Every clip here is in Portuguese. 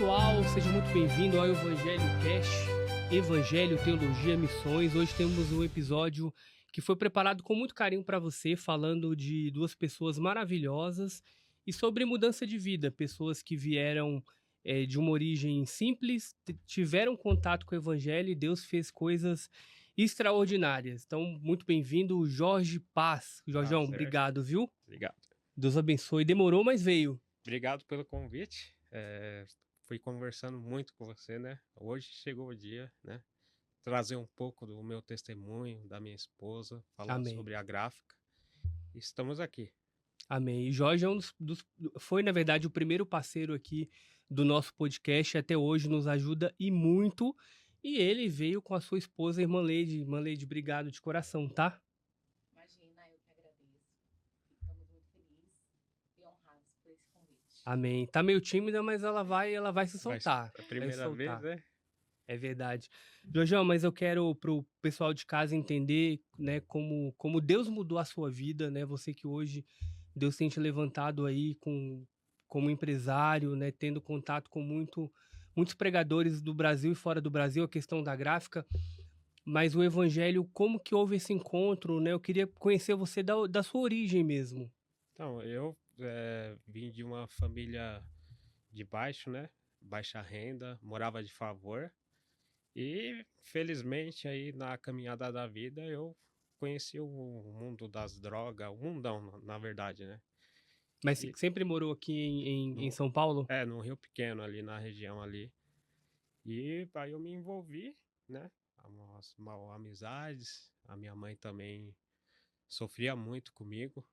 pessoal, seja muito bem-vindo ao Evangelho Cast, Evangelho, Teologia, Missões. Hoje temos um episódio que foi preparado com muito carinho para você, falando de duas pessoas maravilhosas e sobre mudança de vida, pessoas que vieram de uma origem simples, tiveram contato com o Evangelho e Deus fez coisas extraordinárias. Então, muito bem-vindo, Jorge Paz. Jorjão, Certo. obrigado, viu? Obrigado. Deus abençoe. Demorou, mas veio. Obrigado pelo convite. Fui conversando muito com você, né? Hoje chegou o dia, né? Trazer um pouco do meu testemunho, da minha esposa, falar Amém. sobre a gráfica. Estamos aqui. Amém. E Jorge é foi, na verdade, o primeiro parceiro aqui do nosso podcast. Até hoje nos ajuda e muito. E ele veio com a sua esposa, a irmã Leide. Irmã Leide, obrigado de coração, tá? Imagina, eu que agradeço. Ficamos muito felizes e honrados por esse convite. Amém. Tá meio tímida, mas ela vai se soltar. A primeira vez, né? É verdade. Jorjão, mas eu quero pro pessoal de casa entender, né, como Deus mudou a sua vida, né? Você que hoje Deus tem te levantado aí como empresário, né, tendo contato com muitos pregadores do Brasil e fora do Brasil, a questão da gráfica, mas o evangelho, como que houve esse encontro, né? Eu queria conhecer você da sua origem mesmo. Então, eu vim de uma família de baixo, né? Baixa renda, morava de favor. E, felizmente, aí na caminhada da vida, eu conheci o mundo das drogas, o mundão, na verdade, né? Mas E sempre morou aqui em São Paulo? no Rio Pequeno, ali na região ali. E aí eu me envolvi, né? Umas mal amizades. A minha mãe também sofria muito comigo.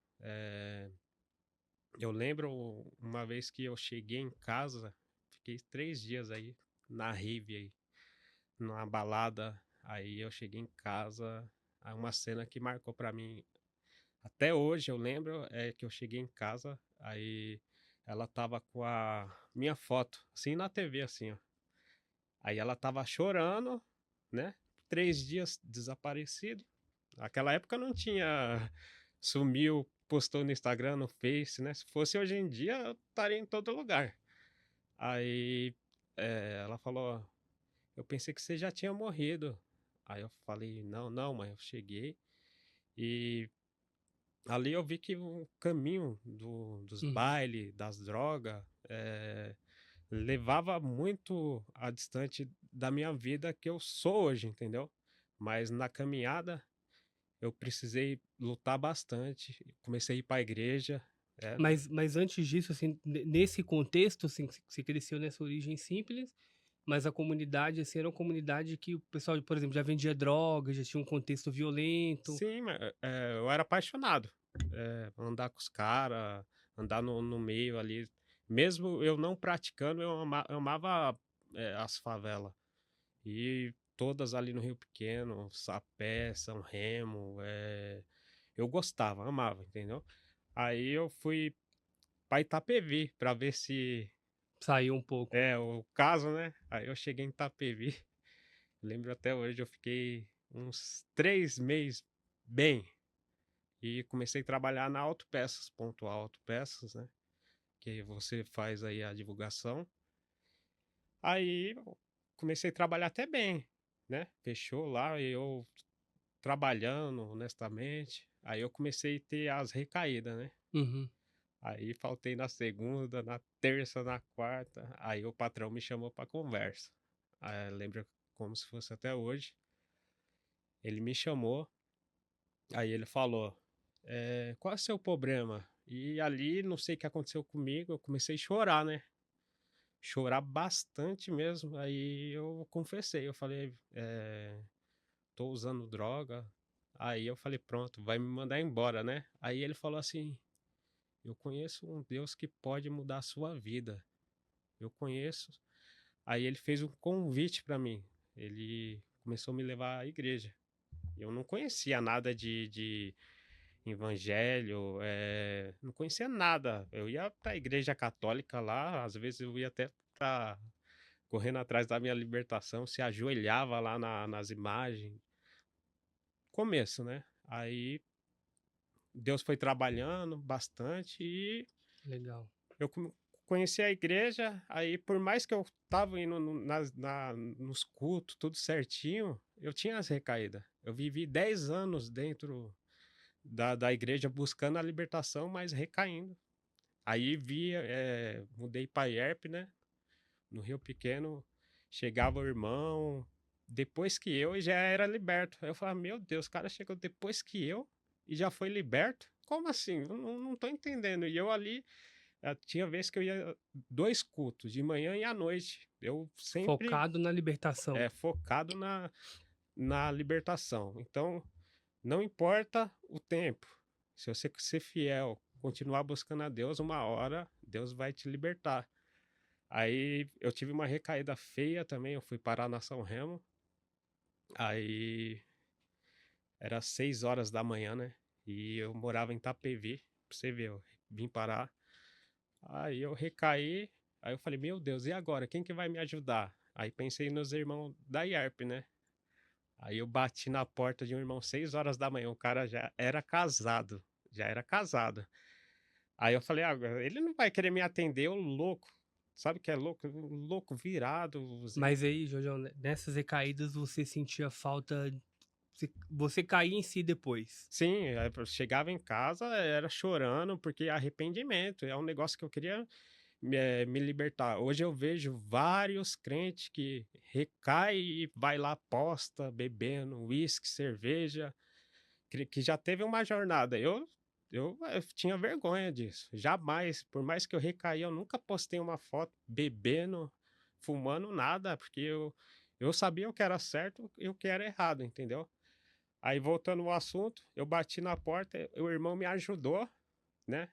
Eu lembro uma vez que eu cheguei em casa, fiquei 3 dias aí na Rive, aí, numa balada. Aí eu cheguei em casa, aí uma cena que marcou pra mim. Até hoje eu lembro que eu cheguei em casa, aí ela tava com a minha foto, assim na TV, assim, ó. Aí ela tava chorando, né? 3 dias desaparecido. Naquela época não tinha. Sumiu, postou no Instagram, no Face, né? Se fosse hoje em dia, eu estaria em todo lugar. Aí ela falou: Eu pensei que você já tinha morrido. Aí eu falei: Não, não, mãe, eu cheguei. E ali eu vi que o caminho dos Uhum. bailes, das drogas, levava muito a distante da minha vida que eu sou hoje, entendeu? Mas na caminhada eu precisei lutar bastante, comecei a ir para a igreja. Mas antes disso, assim, nesse contexto, assim, que você cresceu nessa origem simples, mas a comunidade, assim, era uma comunidade que o pessoal, por exemplo, já vendia drogas, já tinha um contexto violento. Sim, eu era apaixonado. Andar com os caras, andar no meio ali. Mesmo eu não praticando, eu amava as favelas. E todas ali no Rio Pequeno, Sapé, São Remo, eu gostava, amava, entendeu? Aí eu fui para Itapevi para ver se Saiu um pouco. o caso, né? Aí eu cheguei em Itapevi, lembro até hoje, eu fiquei uns 3 meses bem e comecei a trabalhar na Autopeças, Pontual Autopeças, né? Que você faz aí a divulgação. Aí eu comecei a trabalhar até bem, né? Fechou lá e eu trabalhando honestamente. Aí eu comecei a ter as recaídas, né? Uhum. Aí faltei na segunda, na terça, na quarta. Aí o patrão me chamou para conversa. Aí, lembro como se fosse até hoje. Ele me chamou, aí ele falou: qual é o seu problema? E ali, não sei o que aconteceu comigo, eu comecei a chorar, né? Chorar bastante mesmo. Aí eu confessei, eu falei: tô usando droga. Aí eu falei: pronto, vai me mandar embora, né? Aí ele falou assim: eu conheço um Deus que pode mudar a sua vida. Eu conheço. Aí ele fez um convite para mim. Ele começou a me levar à igreja. Eu não conhecia nada de evangelho, não conhecia nada. Eu ia para a igreja católica lá, às vezes eu ia até pra, correndo atrás da minha libertação, se ajoelhava lá nas imagens. Começo, né? Aí Deus foi trabalhando bastante e Legal. eu conheci a igreja, aí por mais que eu tava indo nos cultos, tudo certinho, eu tinha as recaídas. Eu vivi 10 anos dentro da igreja buscando a libertação, mas recaindo. Aí mudei para IERP, né? No Rio Pequeno, chegava o irmão, depois que eu, e já era liberto. Aí eu falava, meu Deus, o cara chegou depois que eu e já foi liberto? Como assim? Eu não tô entendendo. E eu ali, tinha vezes que eu ia 2 cultos, de manhã e à noite. Eu sempre Focado na libertação. focado na libertação. Então, não importa o tempo. Se você ser fiel, continuar buscando a Deus, uma hora Deus vai te libertar. Aí eu tive uma recaída feia também, eu fui parar na São Remo. Aí era 6 horas da manhã, né? E eu morava em Itapevi, pra você ver, eu vim parar. Aí eu recaí, aí eu falei, meu Deus, e agora? Quem que vai me ajudar? Aí pensei nos irmãos da IERP, né? Aí eu bati na porta de um irmão 6 horas da manhã, o cara já era casado, já era casado. Aí eu falei, ele não vai querer me atender, o louco. Sabe o que é louco? Louco virado. Mas aí, Jojão, nessas recaídas você sentia falta. Você caía em si depois. Sim, eu chegava em casa, era chorando, porque arrependimento é um negócio que eu queria me libertar. Hoje eu vejo vários crentes que recai e vai lá, posta, bebendo uísque, cerveja, que já teve uma jornada. Eu tinha vergonha disso. Jamais, por mais que eu recaí, eu nunca postei uma foto bebendo, fumando, nada, porque eu sabia o que era certo e o que era errado, entendeu? Aí, voltando ao assunto, eu bati na porta, o irmão me ajudou, né?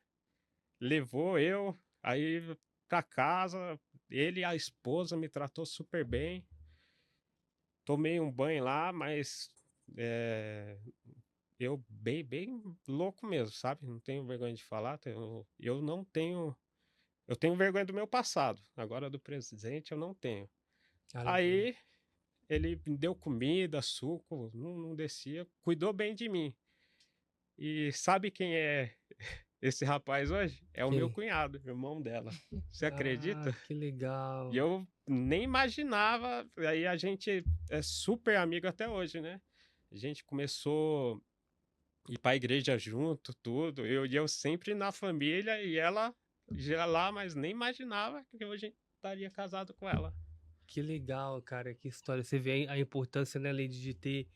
Levou eu aí pra casa, ele e a esposa me tratou super bem. Tomei um banho lá, mas eu bem louco mesmo, sabe? Não tenho vergonha de falar, eu não tenho. Eu tenho vergonha do meu passado, agora do presente eu não tenho. Aleluia. Aí ele me deu comida, suco, não descia, cuidou bem de mim. E sabe quem é esse rapaz hoje? É o meu Quem? cunhado, irmão dela. Você Ah, acredita? que E legal. eu nem imaginava, aí a gente é super amigo até hoje, né? A gente começou a ir pra igreja junto, tudo. Eu sempre na família e ela já lá, mas nem imaginava que hoje estaria casado com ela. Que legal, cara. Que história. Você vê a importância, né, Leide, de ter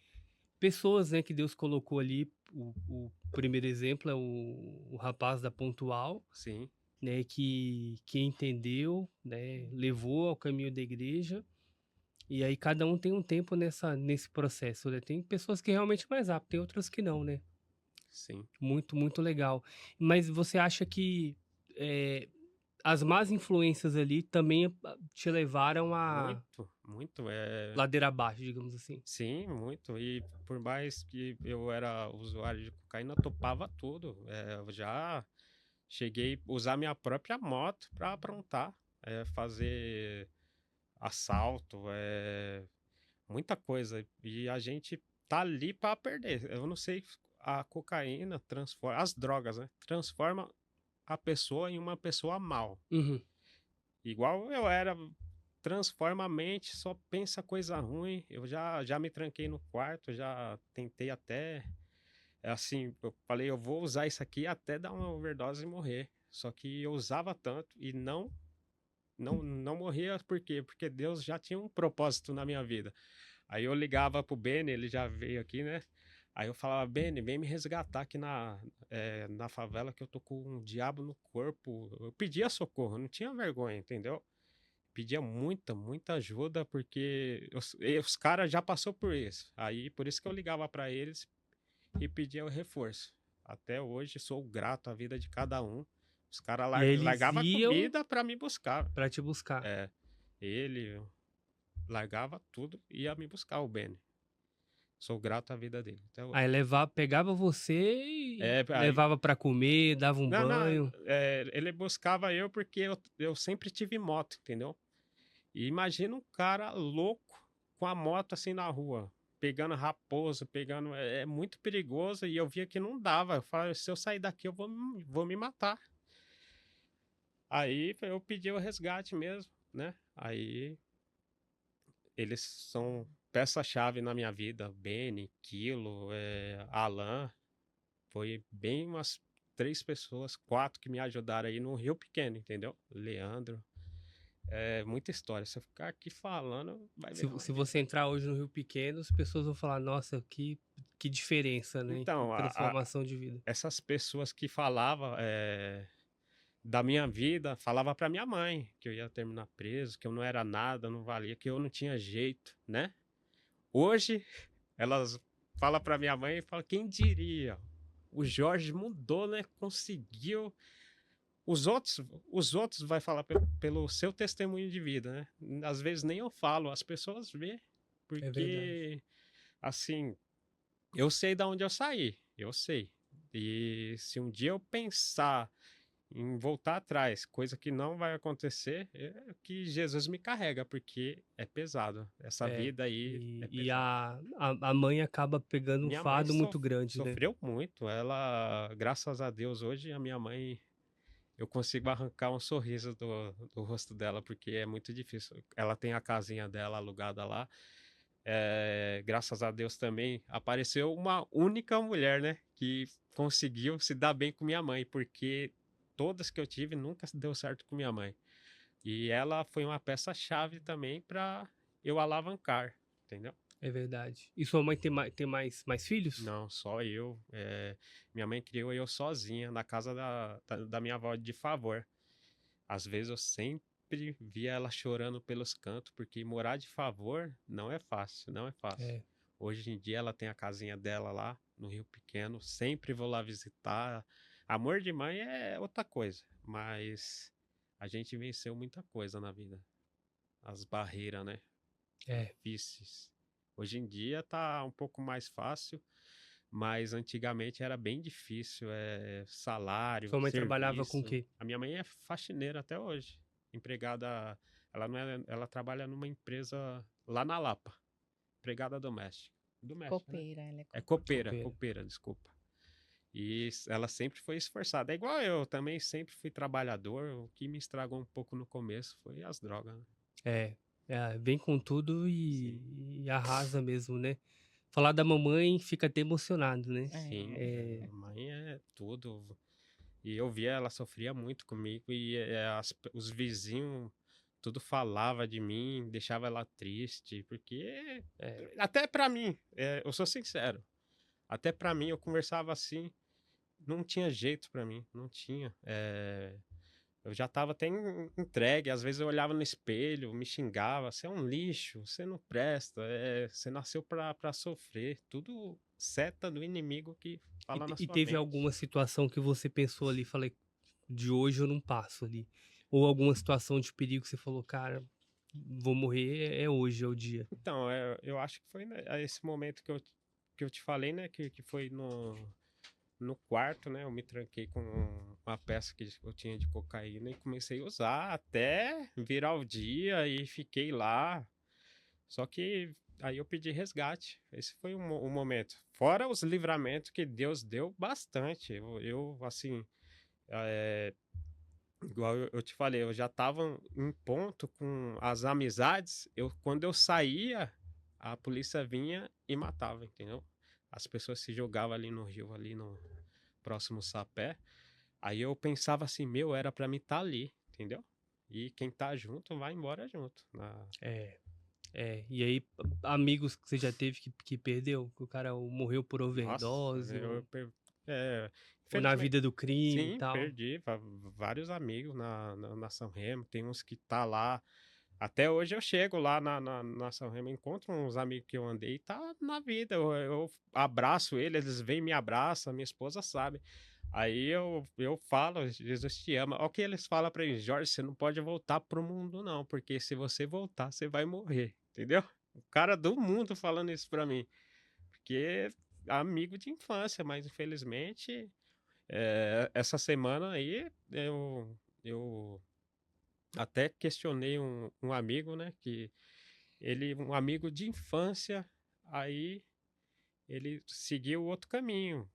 pessoas, né, que Deus colocou ali. O primeiro exemplo é o rapaz da Pontual, Sim, né, que entendeu, né, levou ao caminho da igreja. E aí cada um tem um tempo nesse processo, né? Tem pessoas que realmente mais rápido, tem outras que não, né? sim. Muito, muito legal. Mas você acha que as más influências ali também te levaram a Muito, muito. ladeira abaixo, digamos assim? Sim, muito. E por mais que eu era usuário de cocaína, eu topava tudo. Eu já cheguei a usar minha própria moto para aprontar, fazer assalto, muita coisa. E a gente tá ali para perder. Eu não sei, a cocaína transforma, as drogas, né? Transforma a pessoa em uma pessoa mal. Uhum. Igual eu era, transforma a mente, só pensa coisa ruim. Eu já me tranquei no quarto, já tentei até, assim, eu falei, eu vou usar isso aqui até dar uma overdose e morrer. Só que eu usava tanto e não morria, por quê? Porque Deus já tinha um propósito na minha vida. Aí eu ligava pro Beni, ele já veio aqui, né? Aí eu falava, Beni, vem me resgatar aqui na favela que eu tô com um diabo no corpo. Eu pedia socorro, eu não tinha vergonha, entendeu? Pedia muita ajuda, porque os caras já passou por isso. Aí por isso que eu ligava para eles e pedia o reforço. Até hoje sou grato à vida de cada um. Os caras E aí eles largavam iam comida para me buscar. pra te buscar. É, ele largava tudo e ia me buscar, o Benny. Sou grato à vida dele até Aí hoje. pegava você e Aí, levava pra comer, dava um não, banho. ele buscava eu porque eu sempre tive moto, entendeu? E imagina um cara louco com a moto assim na rua, pegando raposa, pegando. É muito perigoso e eu via que não dava. Eu falei, se eu sair daqui, eu vou me matar. Aí eu pedi o resgate mesmo, né? Aí eles são peça-chave na minha vida. Beni, Kilo, Alan. Foi bem umas 3 pessoas, 4 que me ajudaram aí no Rio Pequeno, entendeu? Leandro. É muita história. Se eu ficar aqui falando, vai Se, virar um se dia. você entrar hoje no Rio Pequeno, as pessoas vão falar, nossa, que diferença, né? Que Então, transformação de vida. essas pessoas que falavam da minha vida, falava para minha mãe que eu ia terminar preso, que eu não era nada, não valia, que eu não tinha jeito, né? Hoje, elas falam para minha mãe e falam, quem diria? O Jorge mudou, né? Conseguiu. Os outros vai falar pelo seu testemunho de vida, né? Às vezes nem eu falo, as pessoas vê, É verdade. porque assim, eu sei de onde eu saí, eu sei. E se um dia eu pensar em voltar atrás, coisa que não vai acontecer, é que Jesus me carrega, porque é pesado. Essa É. vida aí é E pesada. a mãe acaba pegando um Minha mãe fardo muito grande, né? sofreu muito. Ela, graças a Deus, hoje a minha mãe, eu consigo arrancar um sorriso do rosto dela, porque é muito difícil. Ela tem a casinha dela alugada lá. Graças a Deus também apareceu uma única mulher, né, que conseguiu se dar bem com minha mãe, porque todas que eu tive nunca deu certo com minha mãe. E ela foi uma peça-chave também para eu alavancar, entendeu? É verdade. E sua mãe tem mais filhos? Não, só eu. Minha mãe criou eu sozinha na casa da minha avó de favor. Às vezes eu sempre via ela chorando pelos cantos, porque morar de favor não é fácil, não é fácil. É, Hoje em dia ela tem a casinha dela lá no Rio Pequeno, sempre vou lá visitar. Amor de mãe é outra coisa, mas a gente venceu muita coisa na vida. As barreiras, né? é. Difíceis. Hoje em dia tá um pouco mais fácil, mas antigamente era bem difícil, salário, Sua mãe trabalhava com o serviço. quê? A minha mãe é faxineira até hoje, empregada, ela não é, ela trabalha numa empresa lá na Lapa, empregada doméstica. Doméstica, né? Copeira, ela é É copeira. copeira, Copeira. copeira, desculpa. E ela sempre foi esforçada. É igual eu, também sempre fui trabalhador. O que me estragou um pouco no começo foi as drogas, né? Vem com tudo Sim, e arrasa mesmo, né? Falar da mamãe fica até emocionado, né? sim. É. É, Mãe é tudo. E eu via, ela sofria muito comigo e os vizinhos tudo falava de mim, deixava ela triste, porque é, até pra mim, eu sou sincero, até pra mim eu conversava assim, não tinha jeito pra mim, não tinha. Eu já tava até entregue, às vezes eu olhava no espelho, me xingava, você é um lixo, você não presta, você nasceu pra sofrer, tudo seta do inimigo que e, fala na e sua teve mente. alguma situação que você pensou ali, falei, de hoje eu não passo ali? Ou alguma situação de perigo que você falou, cara, vou morrer, é hoje, é o dia. Então, eu acho que foi, né, esse momento que eu te falei, né? Que foi no quarto, né? Eu me tranquei com uma peça que eu tinha de cocaína e comecei a usar até virar o dia e fiquei lá. Só que aí eu pedi resgate. Esse foi o momento. Fora os livramentos que Deus deu bastante. Assim, é, igual eu te falei, eu já estava em ponto com as amizades. Quando eu saía, a polícia vinha e matava, entendeu? As pessoas se jogavam ali no rio, ali no próximo sapé. Aí eu pensava assim, meu, era pra mim estar ali, entendeu? E quem tá junto vai embora junto. É, e aí, amigos que você já teve que perdeu? Que o cara morreu por Nossa, overdose, é, ou na infelizmente, vida do crime e sim, tal. perdi vários amigos na São Remo. Tem uns que tá lá. Até hoje eu chego lá na São Remo, encontro uns amigos que eu andei e tá na vida. Eu abraço eles vêm e me abraçam, minha esposa sabe. Aí eu falo, Jesus te ama. Olha o que eles falam pra mim, Jorge, você não pode voltar pro mundo, não, porque se você voltar, você vai morrer, entendeu? O cara do mundo falando isso pra mim. Porque é amigo de infância, mas infelizmente, essa semana aí eu até questionei um amigo, né? Um amigo de infância, aí ele seguiu outro caminho,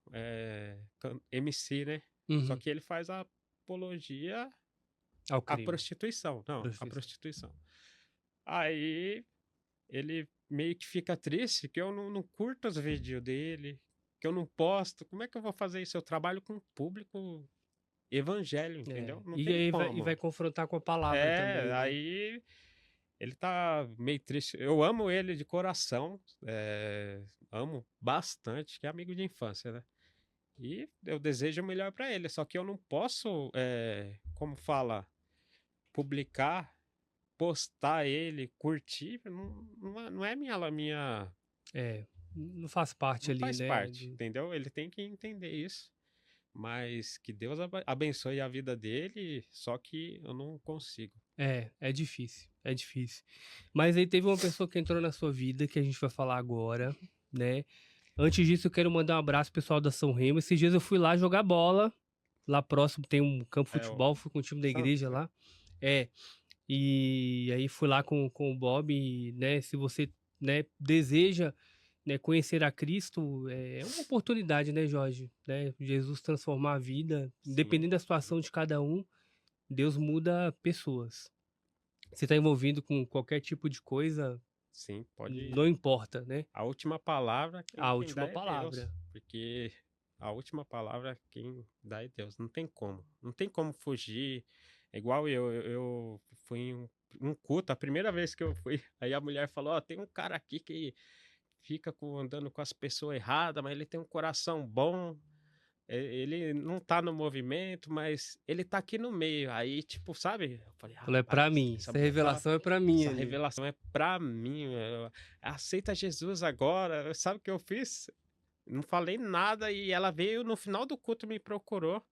MC, né? Só Uhum. que ele faz a apologia Ao A crime. prostituição, não, a Prostituição. prostituição. Aí ele meio que fica triste que eu não curto os vídeos dele, que eu não posto. Como é que eu vou fazer isso? Eu trabalho com público evangélico, entendeu? Não E tem aí vai como. confrontar com a palavra também, né? Aí ele tá meio triste. Eu amo ele de coração, amo bastante, que é amigo de infância, né? E eu desejo o melhor para ele, só que eu não posso, como fala, publicar, postar ele, curtir, não é minha, É, não faz parte não ali, faz né? parte, entendeu? Ele tem que entender isso, mas que Deus abençoe a vida dele, só que eu não consigo. É difícil, é difícil. Mas aí teve uma pessoa que entrou na sua vida, que a gente vai falar agora, né? Antes disso, eu quero mandar um abraço pro pessoal da São Remo. Esses dias eu fui lá jogar bola. Lá próximo tem um campo de É o futebol, fui com o time da Santos, igreja né? lá. É, e aí fui lá com o Bob, e, né? Se você, né, deseja, né, conhecer a Cristo, é uma oportunidade, né, Jorge? Né? Jesus transformar a vida, Sim, dependendo da situação de cada um, Deus muda pessoas. Você está envolvido com qualquer tipo de coisa, sim, pode. não importa, né? A última palavra A quem dá última é Deus, palavra. porque a última palavra quem dá é Deus. Não tem como fugir. É igual eu fui em um culto, a primeira vez que eu fui, aí a mulher falou: Ó, tem um cara aqui que fica andando com as pessoas erradas, mas ele tem um coração bom. Ele não tá no movimento, mas ele tá aqui no meio. Aí, tipo, sabe? Eu falei, Falei, é pra rapaz, mim. essa Essa mulher tá. revelação é pra mim Essa ali. revelação é pra mim. Aceita Jesus agora. Sabe o que eu fiz? Não falei nada e ela veio no final do culto me procurou.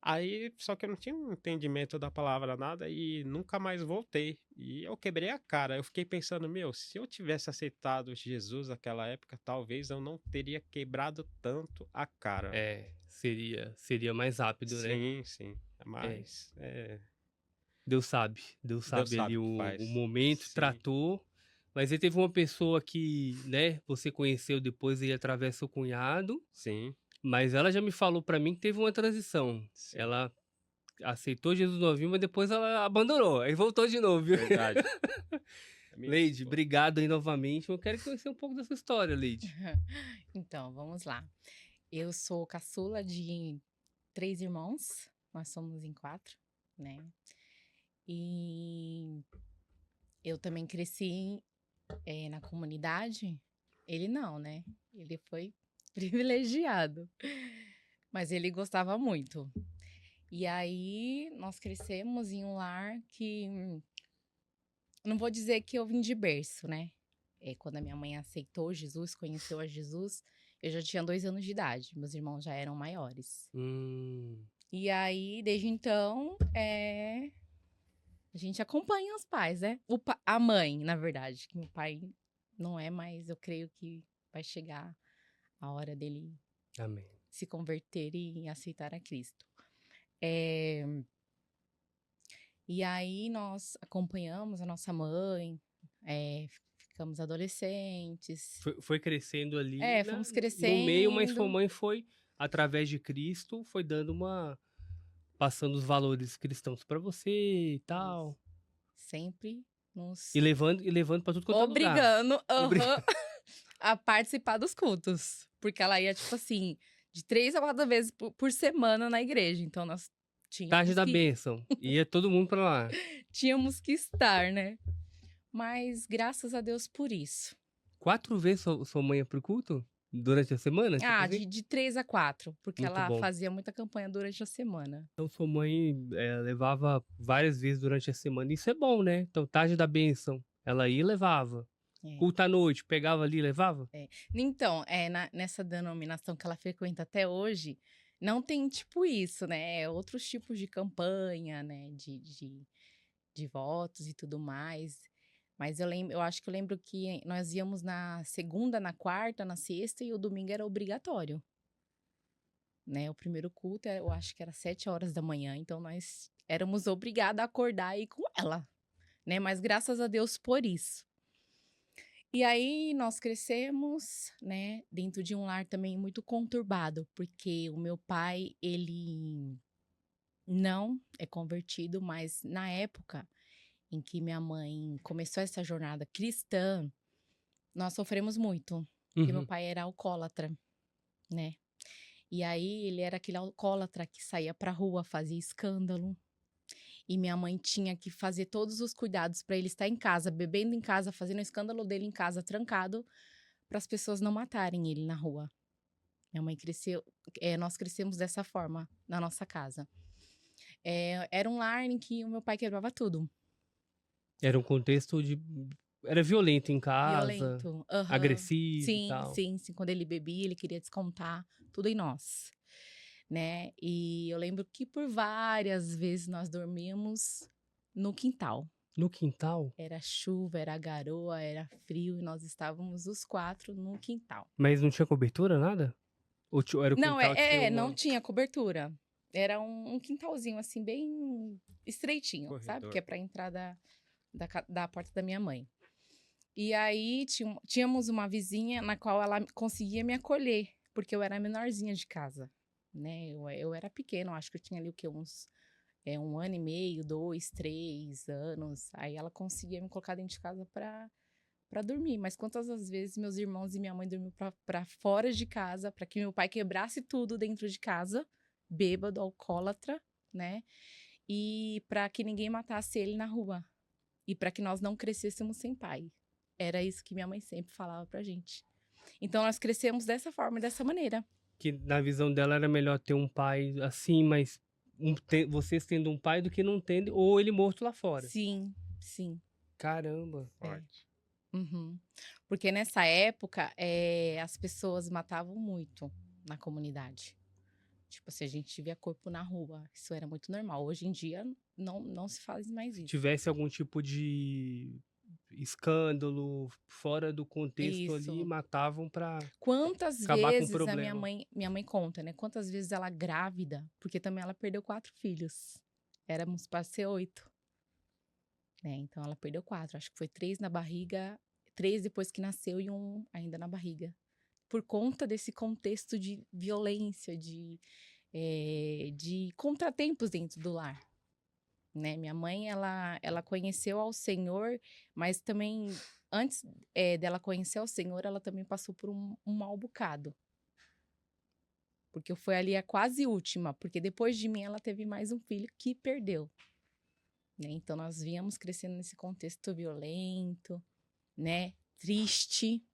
Aí, só que eu não tinha um entendimento da palavra nada e nunca mais voltei. E eu quebrei a cara. Eu fiquei pensando, meu, se eu tivesse aceitado Jesus naquela época, talvez eu não teria quebrado tanto a cara. Seria mais rápido, né? Sim, sim. É, Mas Deus Deus sabe ali sabe o que o faz. momento, Sim, tratou. Mas aí teve uma pessoa que, né, você conheceu depois aí através do seu cunhado, sim, mas ela já me falou pra mim que teve uma transição. sim. Ela aceitou Jesus novinho, mas depois ela abandonou, aí voltou de novo, viu? Verdade. A minha Leide, esposa. obrigado aí novamente. Eu quero conhecer um pouco dessa história, Leide. Então, vamos lá. Eu sou caçula de 3 irmãos, nós somos em 4, né? E eu também cresci na comunidade. Ele não, né? Ele foi privilegiado, mas ele gostava muito. E aí nós crescemos em um lar que não vou dizer que eu vim de berço, né? Quando a minha mãe aceitou Jesus, conheceu a Jesus, eu já tinha 2 anos de idade, meus irmãos já eram maiores. E aí, desde então, a gente acompanha os pais, né? A mãe, na verdade, que meu pai não é, mas eu creio que vai chegar a hora dele Amém. se converter e aceitar a Cristo. E aí nós acompanhamos a nossa mãe, ficamos adolescentes. Foi crescendo ali Fomos no meio, mas sua crescendo. mãe foi, através de Cristo, foi dando passando os valores cristãos pra você e tal. Sempre nos E levando para tudo quanto é lugar. obrigando a participar dos cultos. Porque ela ia, tipo assim, de 3 a 4 vezes por semana na igreja. Então nós Tarde da bênção. Ia todo mundo pra lá. tínhamos que estar, né? Mas graças a Deus por isso. 4 vezes sua mãe ia pro culto? Durante a semana? Tipo assim? De 3 a 4, porque Muito ela bom. fazia muita campanha durante a semana. Então sua mãe levava várias vezes durante a semana. Isso é bom, né? Então, tarde da bênção. Ela ia e levava. Culto à noite, pegava ali e levava? Então, nessa denominação que ela frequenta até hoje, não tem tipo isso, né? Outros tipos de campanha, né? De votos e tudo mais. Mas eu acho que eu lembro que nós íamos na segunda, na quarta, na sexta e o domingo era obrigatório. Né? O primeiro culto, eu acho que era 7 horas da manhã, então nós éramos obrigados a acordar e ir com ela, né? Mas graças a Deus por isso. E aí nós crescemos, né, dentro de um lar também muito conturbado, porque o meu pai, ele Não é convertido, mas na época em que minha mãe começou essa jornada cristã, nós sofremos muito, porque meu Uhum. pai era alcoólatra, né. E aí ele era aquele alcoólatra que saía pra rua, fazia escândalo, e minha mãe tinha que fazer todos os cuidados pra ele estar em casa, bebendo em casa, fazendo o escândalo dele em casa trancado, para as pessoas não matarem ele na rua. Minha mãe cresceu nós crescemos dessa forma na nossa casa. Era um lar em que o meu pai quebrava tudo. Era um contexto de era violento em casa, Violento. Aham. agressivo e Sim, tal. sim, sim. Quando ele bebia, ele queria descontar tudo em nós, né. E eu lembro que por várias vezes nós dormíamos no quintal. No quintal? Era chuva, era garoa, era frio e nós estávamos os 4 no quintal. Mas não tinha cobertura, nada? Ou era o Não, quintal tinha não uma tinha cobertura. Era um quintalzinho, assim, bem estreitinho, sabe, que Corredor. é pra entrar da porta da minha mãe. E aí tínhamos uma vizinha na qual ela conseguia me acolher, porque eu era a menorzinha de casa, né, eu era pequena, eu acho que eu tinha ali o quê? Uns, 1 ano e meio, 2, 3 anos, aí ela conseguia me colocar dentro de casa pra dormir, mas quantas das vezes meus irmãos e minha mãe dormiu pra fora de casa, pra que meu pai quebrasse tudo dentro de casa, bêbado, alcoólatra, né, e pra que ninguém matasse ele na rua, e pra que nós não crescêssemos sem pai. Era isso que minha mãe sempre falava pra gente. Então nós crescemos dessa forma e dessa maneira. que na visão dela era melhor ter um pai assim, mas vocês tendo um pai do que não tendo, ou ele morto lá fora. Sim, sim. Caramba. É. Forte. Uhum. Porque nessa época, as pessoas matavam muito na comunidade. Tipo assim, a gente via corpo na rua, isso era muito normal. Hoje em dia não se faz mais Se isso. tivesse algum tipo de escândalo fora do contexto ali, Isso. matavam pra Quantas acabar com o vezes a problema. minha mãe conta, né, quantas vezes ela grávida, porque também ela perdeu 4 filhos. Éramos para ser 8, né, então ela perdeu 4, acho que foi 3 na barriga, 3 depois que nasceu e 1 ainda na barriga. Por conta desse contexto de violência, de contratempos dentro do lar, né. Minha mãe ela conheceu ao Senhor, mas também antes, dela conhecer ao Senhor, ela também passou por um mau bocado. Porque eu fui ali a quase última, porque depois de mim ela teve mais um filho que perdeu, né. Então nós viemos crescendo nesse contexto violento, né, triste,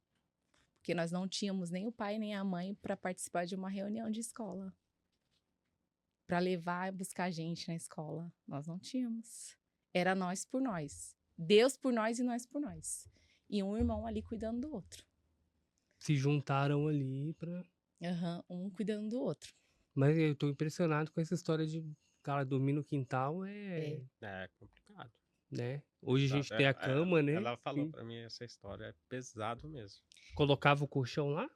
porque nós não tínhamos nem o pai nem a mãe para participar de uma reunião de escola, para levar e buscar a gente na escola, nós não tínhamos. Era nós por nós, Deus por nós e nós por nós. E um irmão ali cuidando do outro. Se juntaram ali pra. Aham, um cuidando do outro. Mas eu tô impressionado com essa história de cara dormir no quintal É. É complicado. né? Hoje a gente Pesado. tem a cama, né? Ela falou Sim. pra mim essa história, é pesado mesmo. Colocava o colchão lá?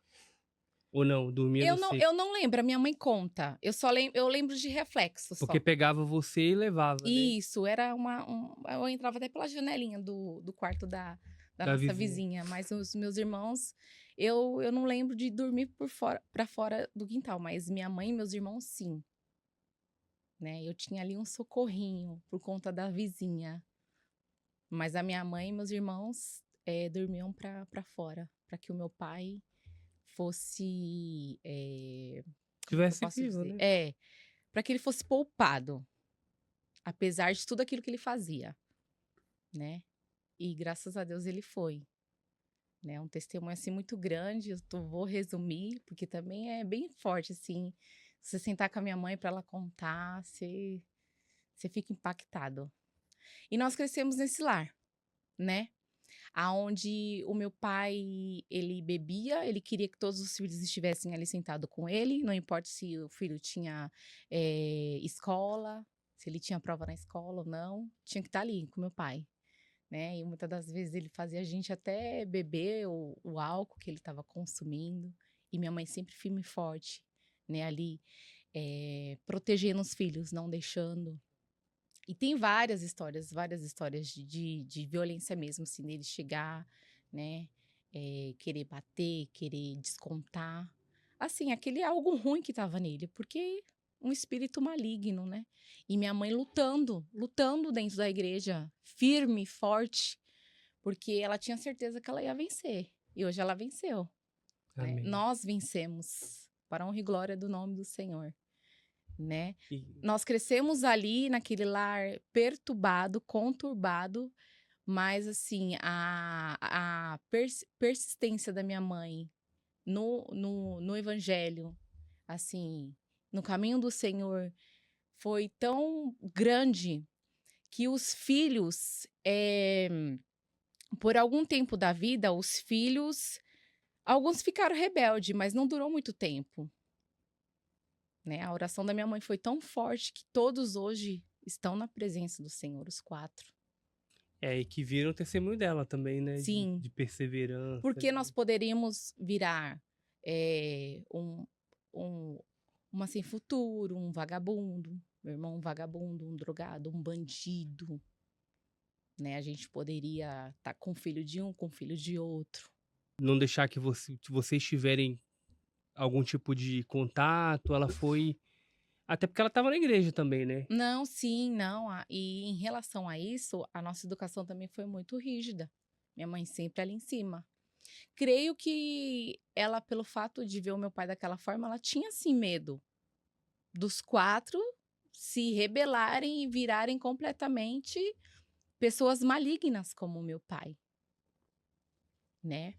Ou não? Dormia no seco? Eu não lembro, a minha mãe conta. Eu lembro de reflexos só. Porque pegava você e levava, né? Isso, era eu entrava até pela janelinha do quarto da Da nossa vizinha. vizinha, mas os meus irmãos, eu não lembro de dormir pra fora do quintal, mas minha mãe e meus irmãos sim, né. Eu tinha ali um socorrinho por conta da vizinha, mas a minha mãe e meus irmãos, dormiam pra fora, pra que o meu pai fosse, como que eu Tivesse posso vivo, dizer? né? Pra que ele fosse poupado, apesar de tudo aquilo que ele fazia, né. E graças a Deus ele foi, né, um testemunho, assim, muito grande, vou resumir, porque também é bem forte, assim, você sentar com a minha mãe pra ela contar, você fica impactado. E nós crescemos nesse lar, né, aonde o meu pai, ele bebia, ele queria que todos os filhos estivessem ali sentado com ele, não importa se o filho tinha, escola, se ele tinha prova na escola ou não, tinha que estar ali com meu pai, né. E muitas das vezes ele fazia a gente até beber o álcool que ele estava consumindo, e minha mãe sempre firme e forte, né, ali, protegendo os filhos, não deixando. E tem várias histórias de violência mesmo, assim, dele chegar, né, querer bater, querer descontar. Assim, aquele algo ruim que estava nele, porque um espírito maligno, né? E minha mãe lutando dentro da igreja, firme, forte, porque ela tinha certeza que ela ia vencer. E hoje ela venceu, né? Amém. Nós vencemos, para a honra e glória do nome do Senhor, né? E- Nós crescemos ali naquele lar perturbado, conturbado, mas assim, a persistência da minha mãe no evangelho, assim, no caminho do Senhor, foi tão grande que os filhos, por algum tempo da vida, os filhos, alguns ficaram rebeldes, mas não durou muito tempo, né? A oração da minha mãe foi tão forte que todos hoje estão na presença do Senhor, os 4. e que viram o testemunho dela também, né? Sim. De perseverança. Porque nós poderíamos virar uma sem futuro, um vagabundo, meu irmão um vagabundo, um drogado, um bandido, né? A gente poderia estar com filho de um, com filho de outro. Não deixar que vocês tiverem algum tipo de contato, ela foi... Até porque ela estava na igreja também, né? Não, sim, não. E em relação a isso, a nossa educação também foi muito rígida. Minha mãe sempre ali em cima. Creio que ela, pelo fato de ver o meu pai daquela forma, ela tinha, sim, medo dos 4 se rebelarem e virarem completamente pessoas malignas como o meu pai, né?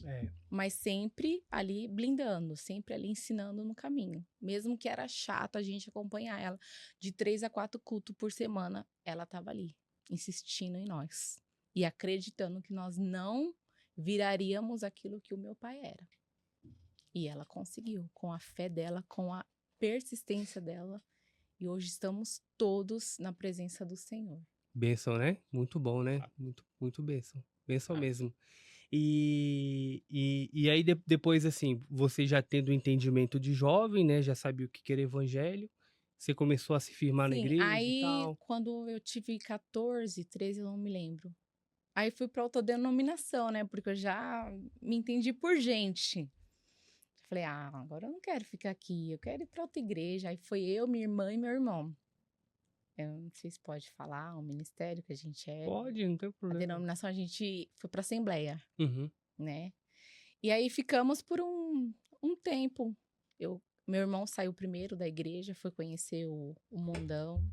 Mas sempre ali blindando, sempre ali ensinando no caminho. Mesmo que era chato a gente acompanhar ela. De 3 a 4 cultos por semana, ela estava ali, insistindo em nós. E acreditando que nós não viraríamos aquilo que o meu pai era. E ela conseguiu, com a fé dela, com a persistência dela. E hoje estamos todos na presença do Senhor. Bênção, né? Muito bom, né? Muito bênção. Bênção mesmo. E aí, depois, assim, você já tendo o entendimento de jovem, né? Já sabia o que era evangelho. Você começou a se firmar na Sim, igreja e aí tal. quando eu tive 14, 13, eu não me lembro. Aí fui para autodenominação, né? Porque eu já me entendi por gente. Falei, agora eu não quero ficar aqui, eu quero ir para outra igreja. Aí foi eu, minha irmã e meu irmão. Eu não sei se pode falar, o ministério que a gente é. Pode, não tem A problema. denominação, a gente foi para assembleia, Uhum. né? E aí ficamos por um tempo. Meu irmão saiu primeiro da igreja, foi conhecer o mundão.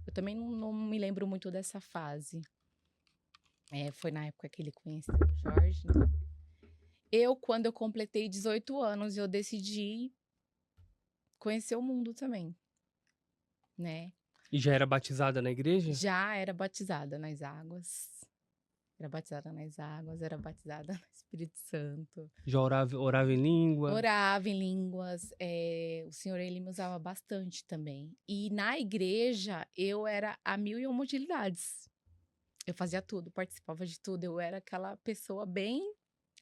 Eu também não me lembro muito dessa fase. Foi na época que ele conheceu o Jorge, né? Quando eu completei 18 anos, eu decidi conhecer o mundo também, né? E já era batizada na igreja? Já era batizada nas águas. Era batizada nas águas, era batizada no Espírito Santo. Já orava em língua? Orava em línguas. O Senhor, ele me usava bastante também. E na igreja, eu era a 1001 utilidades. Eu fazia tudo, participava de tudo. Eu era aquela pessoa bem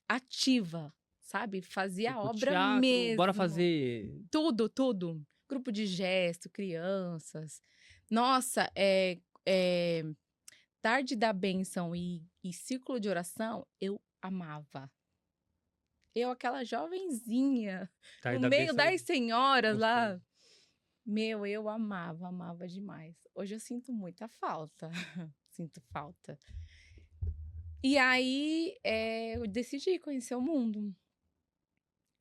ativa, sabe? Fazia Tipo, obra teatro, mesmo. bora fazer... Tudo. Grupo de gesto, crianças. Nossa, tarde da bênção e círculo de oração, eu amava. Eu, aquela jovenzinha, Tarde no da meio bênção, das senhoras lá. gostoso. Meu, eu amava demais. Hoje eu sinto muita falta. Sinto falta. E aí, eu decidi conhecer o mundo.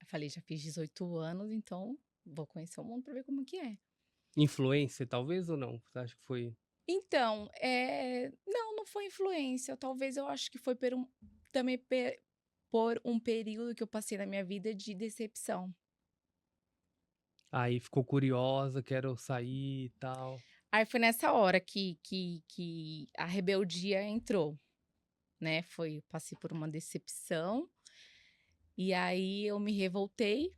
Eu falei, já fiz 18 anos, então vou conhecer o mundo para ver como que é. Influência, talvez, ou não? Você acha que foi... Então, não foi influência. Talvez eu acho que foi também por um período que eu passei na minha vida de decepção. Aí ficou curiosa, quero sair e tal. Aí foi nessa hora que a rebeldia entrou, né? Passei por uma decepção. E aí eu me revoltei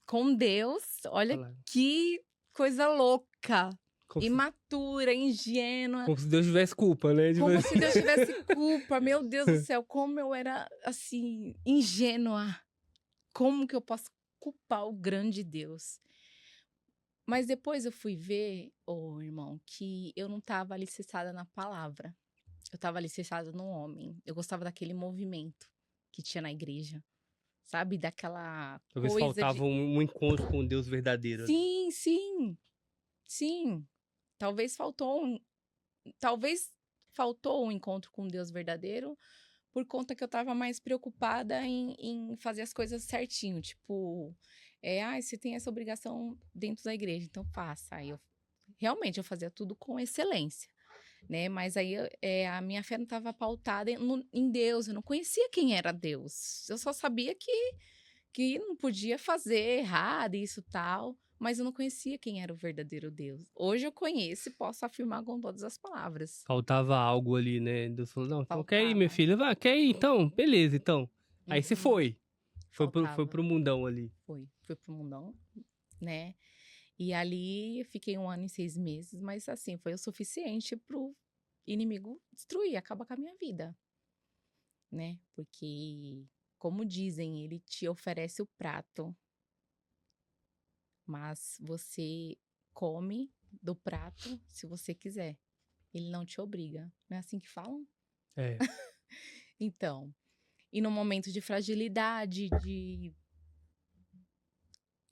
com Deus. Olha Fala. que coisa louca. Como Imatura, ingênua. como se Deus tivesse culpa, né? Como se Deus tivesse culpa. Meu Deus do céu, como eu era, assim, ingênua. Como que eu posso culpar o grande Deus? Mas depois eu fui ver, irmão, que eu não estava alicerçada na palavra. Eu estava alicerçada no homem. Eu gostava daquele movimento que tinha na igreja, sabe? Daquela Talvez coisa faltava um encontro com o Deus verdadeiro. Sim, sim, sim. Talvez faltou um encontro com Deus verdadeiro por conta que eu estava mais preocupada em fazer as coisas certinho. Tipo, você tem essa obrigação dentro da igreja, então faça. Aí realmente eu fazia tudo com excelência, né? Mas aí a minha fé não estava pautada em Deus, eu não conhecia quem era Deus. Eu só sabia que não podia fazer errado, isso tal, mas eu não conhecia quem era o verdadeiro Deus. Hoje eu conheço e posso afirmar com todas as palavras. Faltava algo ali, né? Deus falou, não, então quer ir, minha Faltava. filha? Vai, quer ir? Então, beleza, então. Aí você Uhum. foi. Foi Faltava. pro mundão ali. Fui pro mundão, né? E ali eu fiquei 1 ano e 6 meses, mas assim, foi o suficiente pro inimigo destruir, acabar com a minha vida, né? Porque, como dizem, ele te oferece o prato, mas você come do prato se você quiser. Ele não te obriga. Não é assim que falam? É. Então, e no momento de fragilidade,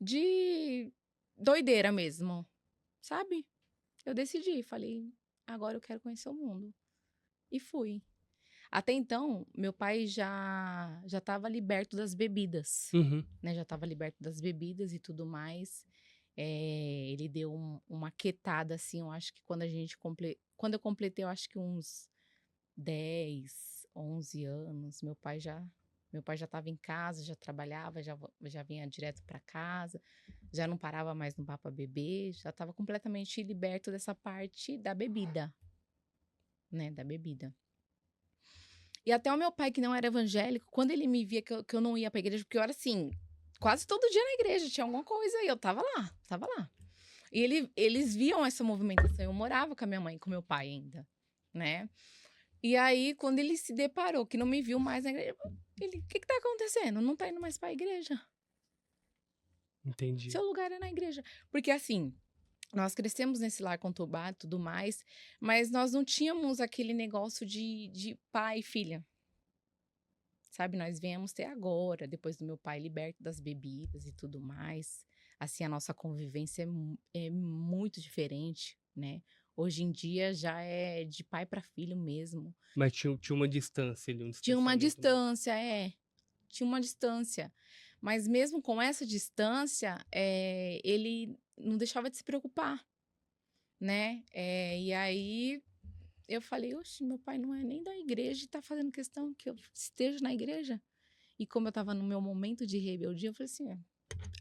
de doideira mesmo, sabe? Eu decidi, falei, agora eu quero conhecer o mundo. E fui. Até então, meu pai já estava liberto das bebidas, Uhum. né? Já estava liberto das bebidas e tudo mais. Ele deu uma quietada, assim, eu acho que quando eu completei, eu acho que uns 10, 11 anos, meu pai já estava em casa, já trabalhava, já vinha direto para casa, já não parava mais no bar para beber, já estava completamente liberto dessa parte da bebida, né? Da bebida. E até o meu pai, que não era evangélico, quando ele me via que eu não ia pra igreja, porque eu era assim, quase todo dia na igreja, tinha alguma coisa, e eu tava lá. E eles viam essa movimentação, eu morava com a minha mãe, com meu pai ainda, né? E aí, quando ele se deparou, que não me viu mais na igreja, ele, o que tá acontecendo? Não tá indo mais pra igreja? Entendi. Seu lugar é na igreja. Porque assim, nós crescemos nesse lar conturbado e tudo mais, mas nós não tínhamos aquele negócio de pai e filha. Sabe, nós viemos ter agora, depois do meu pai liberto das bebidas e tudo mais. Assim, a nossa convivência é muito diferente, né? Hoje em dia já é de pai para filho mesmo. Mas tinha uma distância ali, um Tinha uma distanciamento. distância, tinha uma distância. Mas mesmo com essa distância, ele não deixava de se preocupar, né? E aí eu falei, oxe, meu pai não é nem da igreja e tá fazendo questão que eu esteja na igreja. E como eu tava no meu momento de rebeldia, eu falei assim,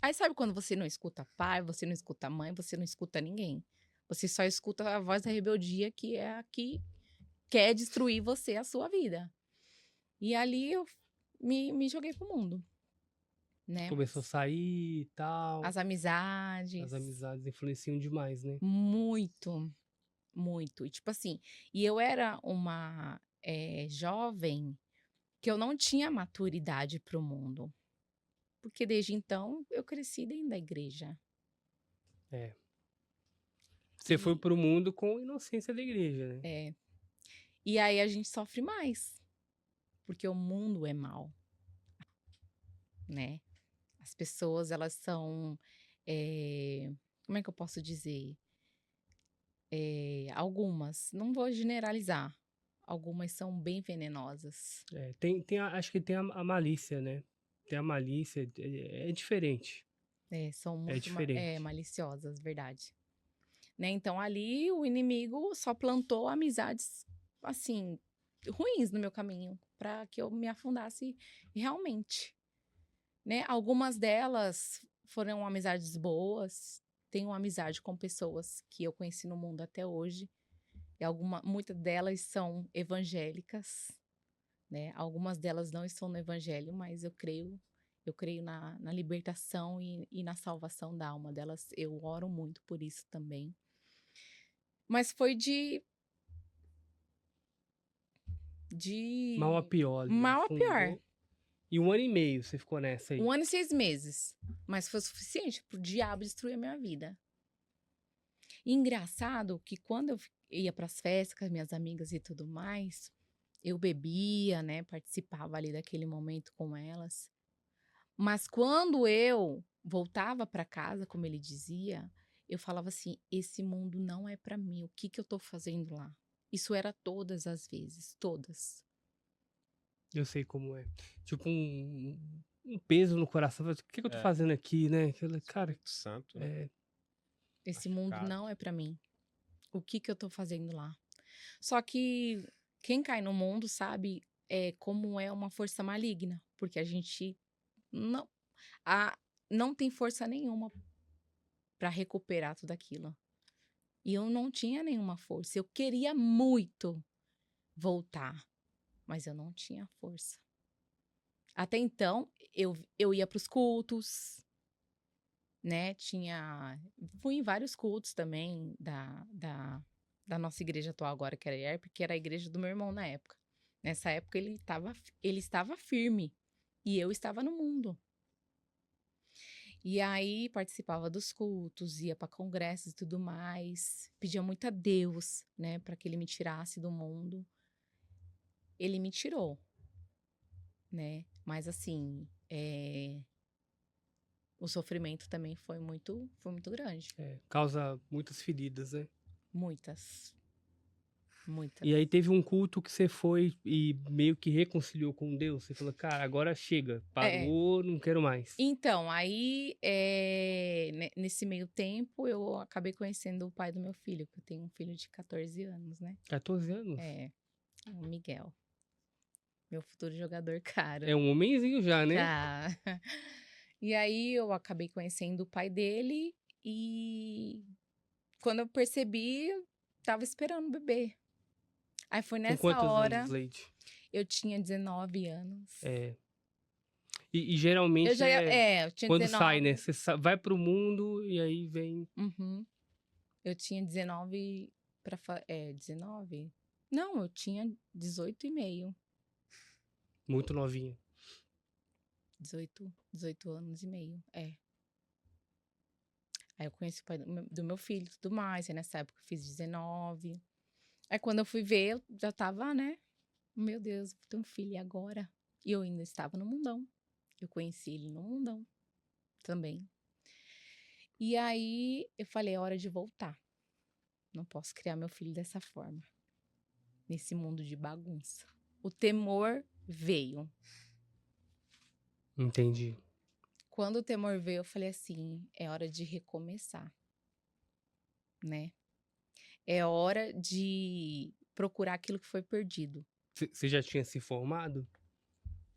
Aí sabe quando você não escuta pai, você não escuta mãe, você não escuta ninguém. Você só escuta a voz da rebeldia, que é a que quer destruir você, a sua vida. E ali eu me joguei pro mundo, né? Começou a Mas sair e tal. as amizades. As amizades influenciam demais, né? Muito, muito. E tipo assim, e eu era uma jovem que eu não tinha maturidade pro mundo. Porque desde então eu cresci dentro da igreja. É. Você foi E, pro mundo com inocência da igreja, né? e aí a gente sofre mais. Porque o mundo é mau, né? As pessoas, elas são... como é que eu posso dizer? Algumas, não vou generalizar. Algumas são bem venenosas. Acho que tem a malícia, né? Tem a malícia, é diferente. São É muito diferente. maliciosas, verdade. Né? Então, ali, o inimigo só plantou amizades, assim, ruins no meu caminho, para que eu me afundasse realmente. Né? Algumas delas foram amizades boas. Tenho amizade com pessoas que eu conheci no mundo até hoje. E muitas delas são evangélicas, né? Algumas delas não estão no evangelho, mas eu creio na libertação e na salvação da alma delas. Eu oro muito por isso também. Mas foi de Mal a pior ali, mal a pior. afundou. E 1 ano e meio você ficou nessa aí. 1 ano e 6 meses. Mas foi suficiente pro diabo destruir a minha vida. E engraçado que quando eu ia pras festas com as minhas amigas e tudo mais, eu bebia, né? Participava ali daquele momento com elas. Mas quando eu voltava para casa, como ele dizia, eu falava assim: esse mundo não é para mim. O que que eu tô fazendo lá? Isso era todas as vezes, todas. Eu sei como é. Tipo um peso no coração. O que que eu tô É, fazendo aqui, né? Cara, Espírito Santo, né? é, Esse mundo Machucado. não é para mim. O que que eu tô fazendo lá? Só que quem cai no mundo sabe como é uma força maligna, porque a gente não, a, não tem força nenhuma para recuperar tudo aquilo. E eu não tinha nenhuma força. Eu queria muito voltar, mas eu não tinha força. Até então, eu ia para os cultos, né? Fui em vários cultos também da nossa igreja atual agora, que era a IERP, que era a igreja do meu irmão na época. Nessa época, ele estava firme e eu estava no mundo. E aí, participava dos cultos, ia para congressos e tudo mais. Pedia muito a Deus, né, para que ele me tirasse do mundo. Ele me tirou, né? Mas assim, o sofrimento também foi muito grande. causa muitas feridas, né? Muitas, muitas. E aí teve um culto que você foi e meio que reconciliou com Deus. Você falou, cara, agora chega. É. Parou, não quero mais. Então, aí, nesse meio tempo, eu acabei conhecendo o pai do meu filho, que eu tenho um filho de 14 anos, né? 14 anos? O Miguel. Meu futuro jogador caro. É um homenzinho já, né? Já. E aí, eu acabei conhecendo o pai dele e quando eu percebi, eu tava esperando o bebê. Aí foi Com nessa quantos hora, anos, Leite? eu tinha 19 anos. É. E geralmente Eu tinha quando 19. sai, né? Você vai pro mundo e aí vem. Uhum. Eu tinha 19 19? Não, eu tinha 18 e meio. Muito novinho. 18 anos e meio, Aí eu conheci o pai do meu filho e tudo mais. Aí nessa época eu fiz 19. Aí quando eu fui ver, eu já tava, né? Meu Deus, vou ter um filho e agora? E eu ainda estava no mundão. Eu conheci ele no mundão também. E aí eu falei, é hora de voltar. Não posso criar meu filho dessa forma. Nesse mundo de bagunça. O temor veio. Entendi. Quando o temor veio, eu falei assim, é hora de recomeçar, né? É hora de procurar aquilo que foi perdido. Você já tinha se formado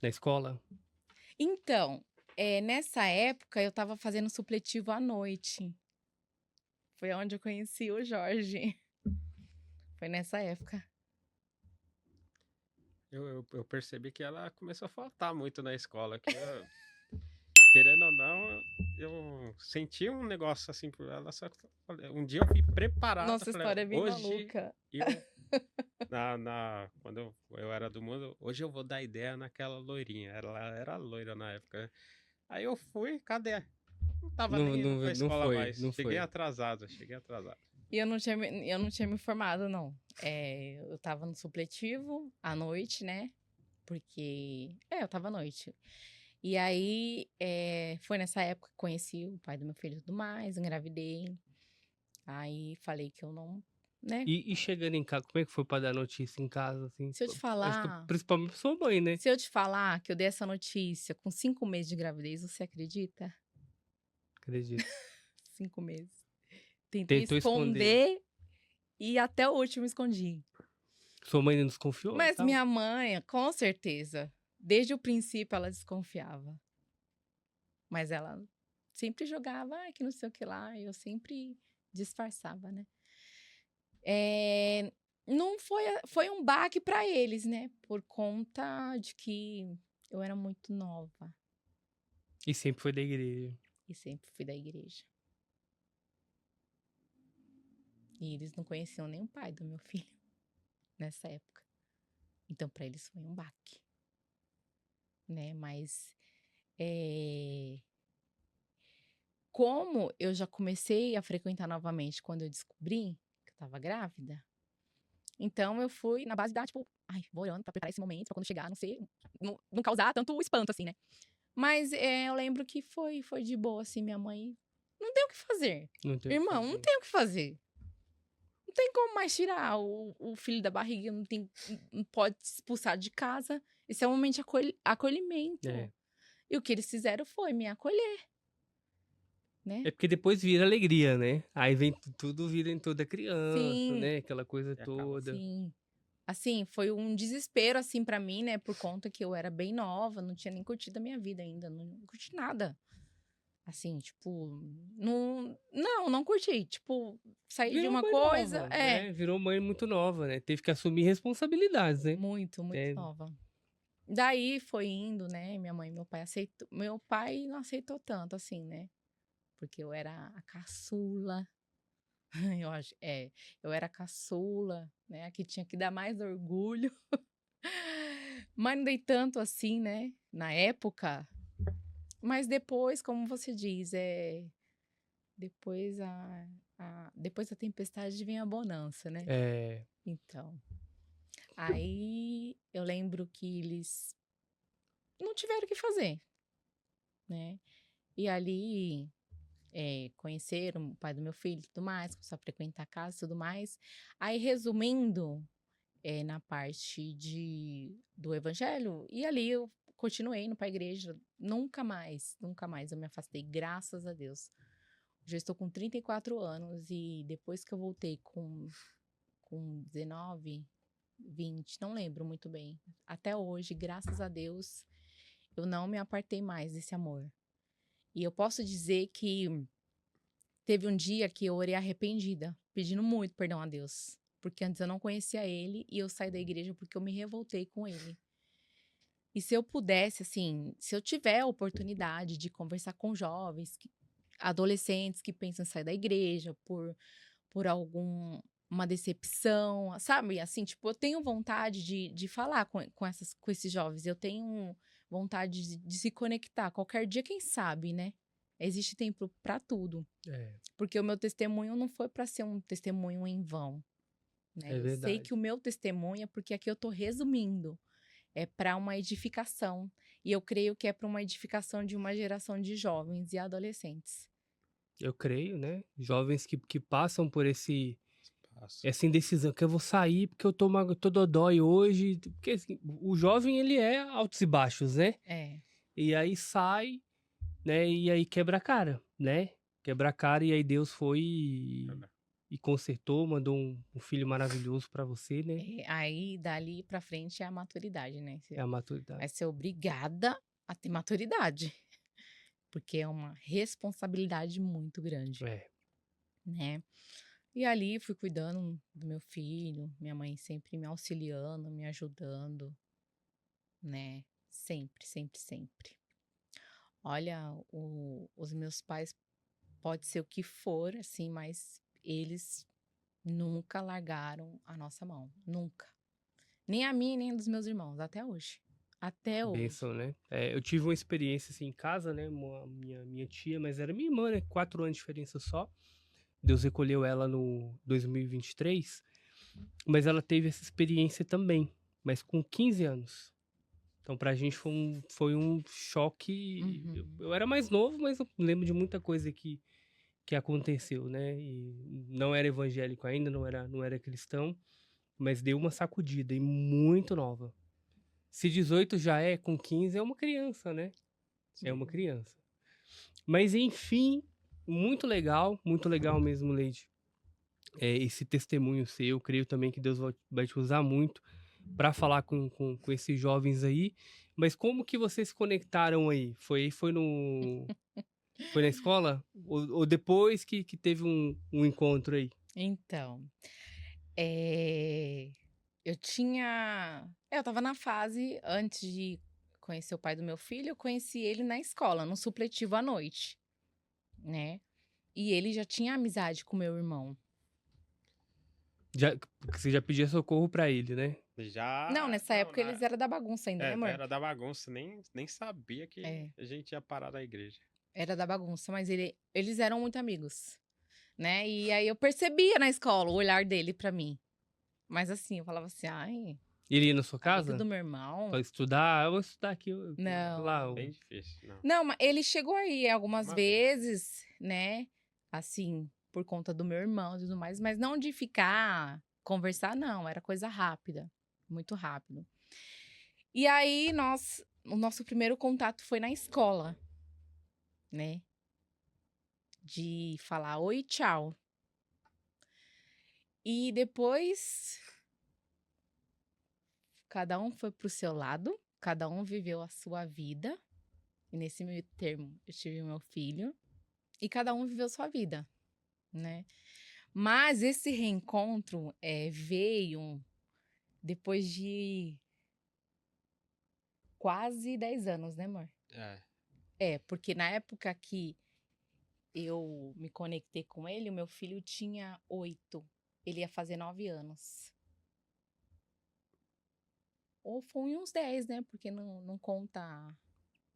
na escola? Então, nessa época, eu tava fazendo supletivo à noite. Foi onde eu conheci o Jorge. Foi nessa época. Eu percebi que ela começou a faltar muito na escola. Querendo ou não, eu senti um negócio assim por ela. Um dia eu fui preparado. Nossa Falei, história é bem hoje maluca. quando eu era do mundo, hoje eu vou dar ideia naquela loirinha. Ela era loira na época, né? Aí eu fui, cadê? Não tava nem indo pra escola mais. Não Cheguei foi. atrasado. E eu não tinha me formado, não. Eu tava no supletivo à noite, né? Porque. Eu tava à noite. E aí, foi nessa época que conheci o pai do meu filho e tudo mais, engravidei. Aí falei que eu não, né? E chegando em casa, como é que foi pra dar notícia em casa, assim? Se eu te Acho que falar. principalmente pra sua mãe, né? Se eu te falar que eu dei essa notícia com 5 meses de gravidez, você acredita? Acredito. 5 meses. Tentei Tentou esconder. esconder e até o último escondi. Sua mãe não desconfiou? Mas Tal? minha mãe, com certeza, desde o princípio ela desconfiava. Mas ela sempre jogava, que não sei o que lá, eu sempre disfarçava, né? Não foi um baque para eles, né? Por conta de que eu era muito nova E sempre foi da igreja. e sempre fui da igreja. E eles não conheciam nem o pai do meu filho nessa época. Então, para eles foi um baque, né? Mas como eu já comecei a frequentar novamente quando eu descobri que eu estava grávida, então eu fui na base da, tipo, vou orando pra preparar esse momento, pra quando chegar, não causar tanto espanto, assim, né? Mas eu lembro que foi de boa, assim, minha mãe não tem o que fazer. Não tem o que Irmão, não fazer. tem o que fazer. Não tem como mais tirar o filho da barriga, não pode expulsar de casa. Isso é um momento de acolhimento. É. E o que eles fizeram foi me acolher, né? É porque depois vira alegria, né? Aí vem tudo vira em toda criança, Sim. né? Aquela coisa E acaba toda. Sim. Assim, foi um desespero, assim, pra mim, né? Por conta que eu era bem nova, não tinha nem curtido a minha vida ainda, não curti nada. Assim, tipo, não curti. Tipo, saí de Virou uma mãe coisa, nova, né? Virou mãe muito nova, né? Teve que assumir responsabilidades, né? muito É. nova. Daí foi indo, né? Minha mãe e meu pai aceitou. Meu pai não aceitou tanto, assim, né? Porque eu era a caçula. Eu acho, eu era a caçula, né? A que tinha que dar mais orgulho. Mas não dei tanto assim, né? Na época. Mas depois, como você diz, depois depois da tempestade vem a bonança, né? É. Então, aí eu lembro que eles não tiveram o que fazer, né? E ali conheceram o pai do meu filho e tudo mais, começaram a frequentar a casa e tudo mais. Aí, resumindo, na parte do evangelho, e ali eu continuei indo para a igreja, nunca mais eu me afastei, graças a Deus. Já estou com 34 anos e depois que eu voltei com 19, 20, não lembro muito bem. Até hoje, graças a Deus, eu não me apartei mais desse amor. E eu posso dizer que teve um dia que eu orei arrependida, pedindo muito perdão a Deus. Porque antes eu não conhecia ele e eu saí da igreja porque eu me revoltei com ele. E se eu pudesse, assim, se eu tiver a oportunidade de conversar com jovens, adolescentes que pensam em sair da igreja por uma decepção, sabe? Assim, tipo, eu tenho vontade de falar com esses jovens. Eu tenho vontade de se conectar. Qualquer dia, quem sabe, né? Existe tempo para tudo. Porque o meu testemunho não foi para ser um testemunho em vão. Né? É Eu sei verdade. que o meu testemunho é porque aqui eu tô resumindo. É para uma edificação. E eu creio que é para uma edificação de uma geração de jovens e adolescentes. Eu creio, né? Jovens que passam por Passa. essa indecisão, que eu vou sair porque eu tô dodói hoje. Porque assim, o jovem, ele é altos e baixos, né? É. E aí sai, né? E aí quebra a cara, né? Quebra a cara e aí Deus foi e consertou, mandou um filho maravilhoso pra você, né? Aí, dali pra frente, é a maturidade, né? Você É a maturidade. vai ser obrigada a ter maturidade. Porque é uma responsabilidade muito grande, É. né? E ali fui cuidando do meu filho, minha mãe sempre me auxiliando, me ajudando, né? Sempre, sempre, sempre. Olha, os meus pais, pode ser o que for, assim, mas eles nunca largaram a nossa mão. Nunca. Nem a minha, nem a dos meus irmãos, até hoje. Até hoje. Bênção, né? Eu tive uma experiência assim em casa, né? Minha tia, mas era minha irmã, né? 4 anos de diferença só. Deus recolheu ela no 2023. Mas ela teve essa experiência também, mas com 15 anos. Então pra gente foi um choque. Uhum. Eu era mais novo, mas eu lembro de muita coisa que aconteceu, né? E não era evangélico ainda, não era cristão, mas deu uma sacudida e muito nova. Se 18 já é, com 15 é uma criança, né? É uma criança. Mas enfim, muito legal mesmo, Leide. Esse testemunho seu, eu creio também que Deus vai te usar muito para falar com esses jovens aí. Mas como que vocês se conectaram aí? Foi na escola? Ou depois que teve um encontro aí? Então, eu tava na fase, antes de conhecer o pai do meu filho, eu conheci ele na escola, no supletivo à noite, né? E ele já tinha amizade com meu irmão. Você já pedia socorro para ele, né? Já. Não, nessa época eles eram da bagunça ainda, né, amor? Era da bagunça, nem sabia que a gente ia parar da igreja. Era da bagunça, mas eles eram muito amigos, né? E aí eu percebia na escola o olhar dele pra mim. Mas assim, eu falava assim, ai, Ele ia na sua Amigo casa? do meu irmão. Pra estudar? Eu vou estudar aqui. Não. Lá, Bem difícil, não. Não, mas ele chegou aí algumas Uma vez. vezes, né? Assim, por conta do meu irmão e tudo mais, mas não de ficar, conversar, não. Era coisa rápida, muito rápido. E aí, o nosso primeiro contato foi na escola, né? De falar oi, tchau. E depois, cada um foi pro seu lado, cada um viveu a sua vida. E nesse meio termo, eu tive meu filho. E cada um viveu sua vida, né? Mas esse reencontro veio depois de quase 10 anos, né, amor? Porque na época que eu me conectei com ele, o meu filho tinha 8. Ele ia fazer 9 anos. Ou foi uns 10, né? Porque não conta.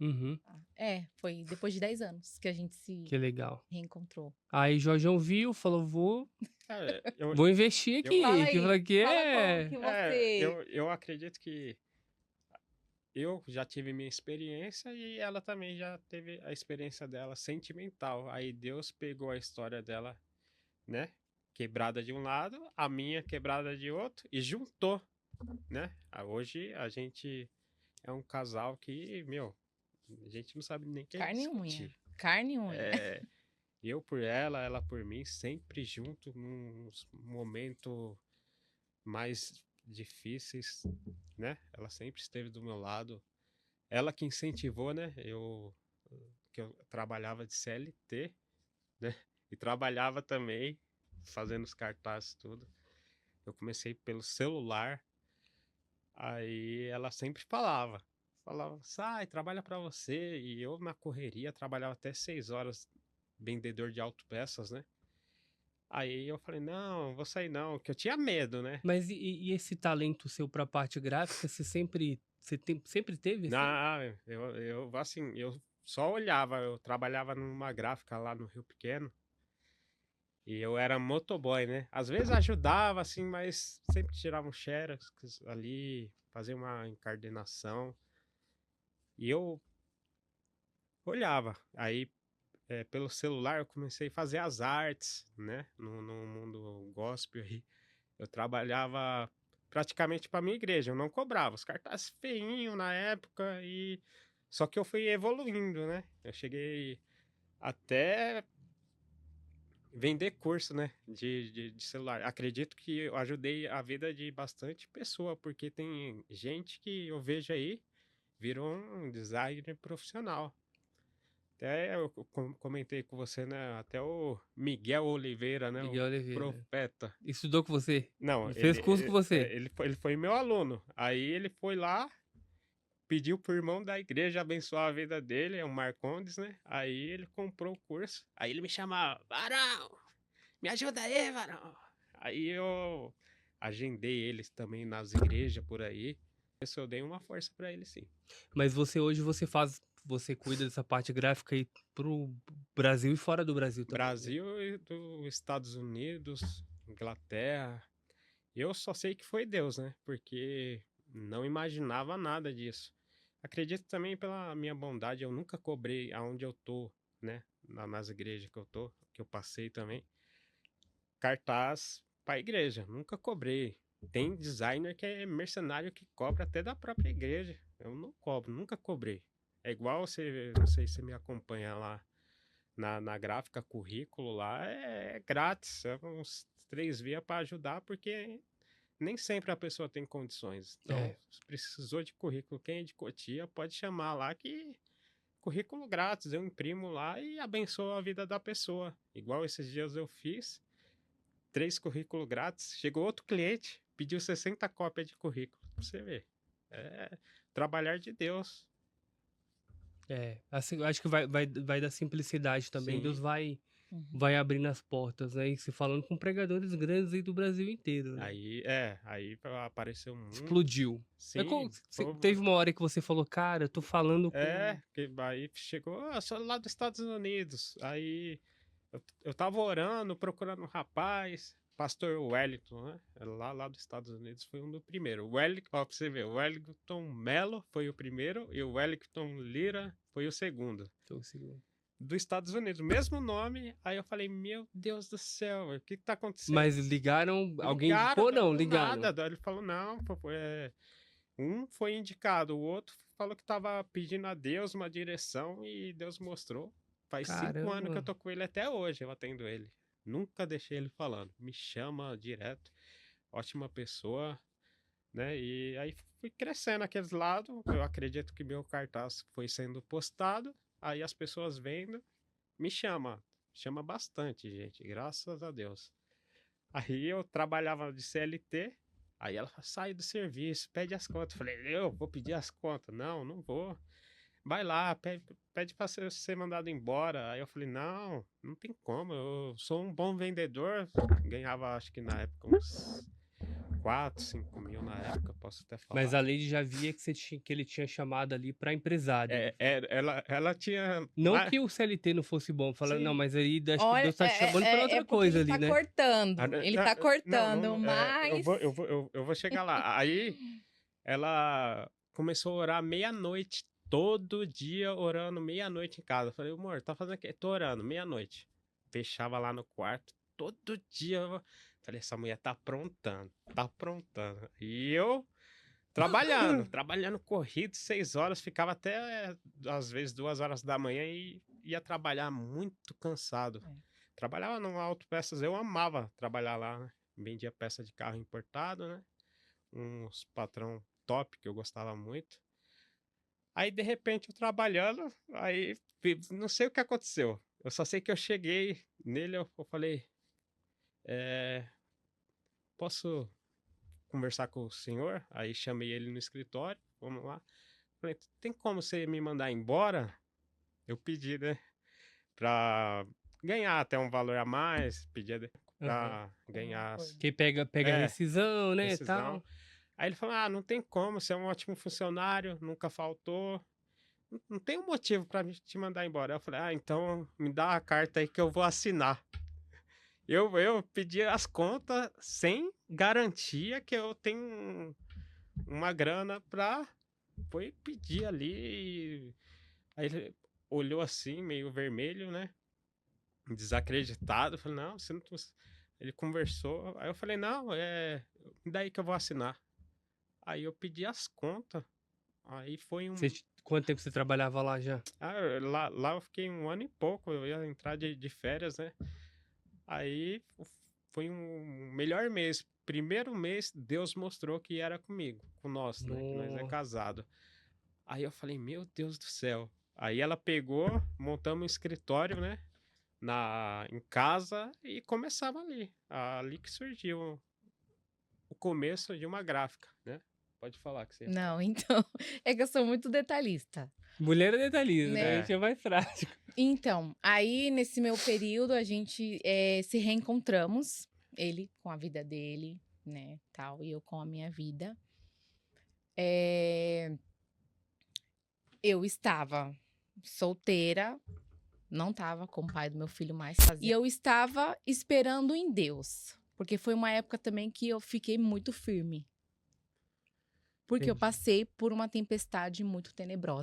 Uhum, Foi depois de 10 anos que a gente se que legal. reencontrou. Aí Jorjão viu, falou, É, eu, vou investir aqui. Fala Que aí, fala que fala é... como que você... eu acredito que eu já tive minha experiência e ela também já teve a experiência dela sentimental. Aí Deus pegou a história dela, né? Quebrada de um lado, a minha quebrada de outro e juntou, né? Hoje a gente é um casal que, meu, a gente não sabe nem o que Carne e unha. discutir. Carne e unha. Eu por ela, ela por mim, sempre junto nos momentos mais difíceis, né? Ela sempre esteve do meu lado. Ela que incentivou, né? Que eu trabalhava de CLT, né? E trabalhava também fazendo os cartazes tudo. Eu comecei pelo celular. Aí ela sempre falava, sai, trabalha pra você. E eu na correria trabalhava até 6 horas, vendedor de autopeças, né? Aí eu falei, não, vou sair não, que eu tinha medo, né? Mas e esse talento seu pra parte gráfica, sempre teve? Assim? Não, eu só olhava, eu trabalhava numa gráfica lá no Rio Pequeno. E eu era motoboy, né? Às vezes ajudava, assim, mas sempre tirava um xerox ali, fazia uma encardenação. E eu olhava. Aí, pelo celular, eu comecei a fazer as artes, né? No mundo gospel aí. Eu trabalhava praticamente para minha igreja, eu não cobrava. Os cartazes feinhos na época e... Só que eu fui evoluindo, né? Eu cheguei até vender curso, né, de celular. Acredito que eu ajudei a vida de bastante pessoa, porque tem gente que eu vejo aí, virou um designer profissional. Até eu comentei com você, né, até o Miguel Oliveira, né, o Miguel Oliveira. profeta. Estudou com você? Não, Ele fez curso com você? Ele foi meu aluno. Aí ele foi lá, pediu pro irmão da igreja abençoar a vida dele, é o Marcondes, né? Aí ele comprou o curso. Aí ele me chamava, Varão, me ajuda aí, Varão. Aí eu agendei eles também nas igrejas por aí. Eu dei uma força pra ele, sim. Mas hoje você cuida dessa parte gráfica aí pro Brasil e fora do Brasil também. Brasil e dos Estados Unidos, Inglaterra. Eu só sei que foi Deus, né? Porque não imaginava nada disso. Acredito também pela minha bondade, eu nunca cobrei aonde eu tô, né? Nas igrejas que eu passei também. Cartaz pra igreja, nunca cobrei. Tem designer que é mercenário que cobra até da própria igreja. Eu não cobro, nunca cobrei. É igual você, não sei se você me acompanha lá na gráfica, currículo lá, é grátis. É uns 3 via para ajudar, porque nem sempre a pessoa tem condições. Então, se precisou de currículo, quem é de Cotia, pode chamar lá que currículo grátis, eu imprimo lá e abençoo a vida da pessoa. Igual esses dias eu fiz, 3 currículos grátis, chegou outro cliente, pediu 60 cópias de currículo, pra você ver. É trabalhar de Deus. Assim, acho que vai da simplicidade também. Sim. Deus vai abrindo as portas, né? E se falando com pregadores grandes aí do Brasil inteiro, né? Aí apareceu muito. Explodiu. Sim. Teve uma hora que você falou, cara, eu tô falando com... que aí chegou, eu sou lá dos Estados Unidos. Aí Eu tava orando, procurando um rapaz, pastor Wellington, né? Lá dos Estados Unidos foi um do primeiro. Ó, pra você ver, o Wellington Mello foi o primeiro e o Wellington Lira foi o segundo. Tô seguro. Dos Estados Unidos, mesmo nome. Aí eu falei, meu Deus do céu, o que tá acontecendo? Mas ligaram, alguém Ligaram, indicou? Não, do ligaram. nada. Ele falou, não, um foi indicado, o outro falou que tava pedindo a Deus uma direção e Deus mostrou. Faz 5 anos que eu tô com ele até hoje, eu atendo ele. Nunca deixei ele falando. Me chama direto. Ótima pessoa, né? E aí fui crescendo aqueles lados. Eu acredito que meu cartaz foi sendo postado. Aí as pessoas vendo, me chama. Chama bastante, gente. Graças a Deus. Aí eu trabalhava de CLT. Aí ela sai do serviço, pede as contas. Falei, eu vou pedir as contas. Não vou. Vai lá, pede para ser mandado embora. Aí eu falei, não tem como. Eu sou um bom vendedor. Ganhava, acho que na época, uns 4, 5 mil na época, posso até falar. Mas a Lady já via que ele tinha chamado ali para empresário. Ela tinha... Não que o CLT não fosse bom, falando, não, mas aí acho que Deus tá te chamando para outra porque coisa ele ali, tá né? Cortando. Ele tá cortando, mas... Eu vou chegar lá. Aí ela começou a orar meia-noite, todo dia orando meia-noite em casa. Eu falei, amor, tá fazendo o quê? Tô orando meia-noite. Fechava lá no quarto, todo dia. Falei, essa mulher tá aprontando. E eu trabalhando corrido, 6 horas, ficava até, às vezes, 2 horas da manhã e ia trabalhar muito cansado. Trabalhava no Autopeças, eu amava trabalhar lá, né? Vendia peça de carro importado, né? Uns patrão top que eu gostava muito. Aí, de repente, eu trabalhando, aí não sei o que aconteceu. Eu só sei que eu cheguei nele, eu falei, posso conversar com o senhor? Aí chamei ele no escritório, vamos lá. Falei, tem como você me mandar embora? Eu pedi, né? Pra ganhar até um valor a mais, pedia pra ganhar... Que pega rescisão, né, rescisão. tal. Aí ele falou, não tem como, você é um ótimo funcionário, nunca faltou. Não tem um motivo pra te mandar embora. Eu falei, então me dá a carta aí que eu vou assinar. Eu pedi as contas sem garantia que eu tenho uma grana pra... Foi pedir ali. Aí ele olhou assim, meio vermelho, né? Desacreditado. Eu falei, não, você não... Ele conversou. Aí eu falei, não, daí que eu vou assinar. Aí eu pedi as contas. Aí foi Quanto tempo você trabalhava lá já? Lá eu fiquei 1 ano e pouco. Eu ia entrar de férias, né? Aí foi um melhor mês. Primeiro mês, Deus mostrou que era comigo, com nós, né? Que nós é casado. Aí eu falei, meu Deus do céu. Aí ela pegou, montamos um escritório, né? Em casa e começava ali. Ali que surgiu o começo de uma gráfica, né? Pode falar que você... Não, então, é que eu sou muito detalhista. Mulher é detalhista, né? A gente é mais prático. Então, aí nesse meu período a gente se reencontramos, ele com a vida dele, né, tal, e eu com a minha vida. Eu estava solteira, não estava com o pai do meu filho mais, e eu estava esperando em Deus, porque foi uma época também que eu fiquei muito firme. Porque eu passei por uma tempestade muito tenebrosa,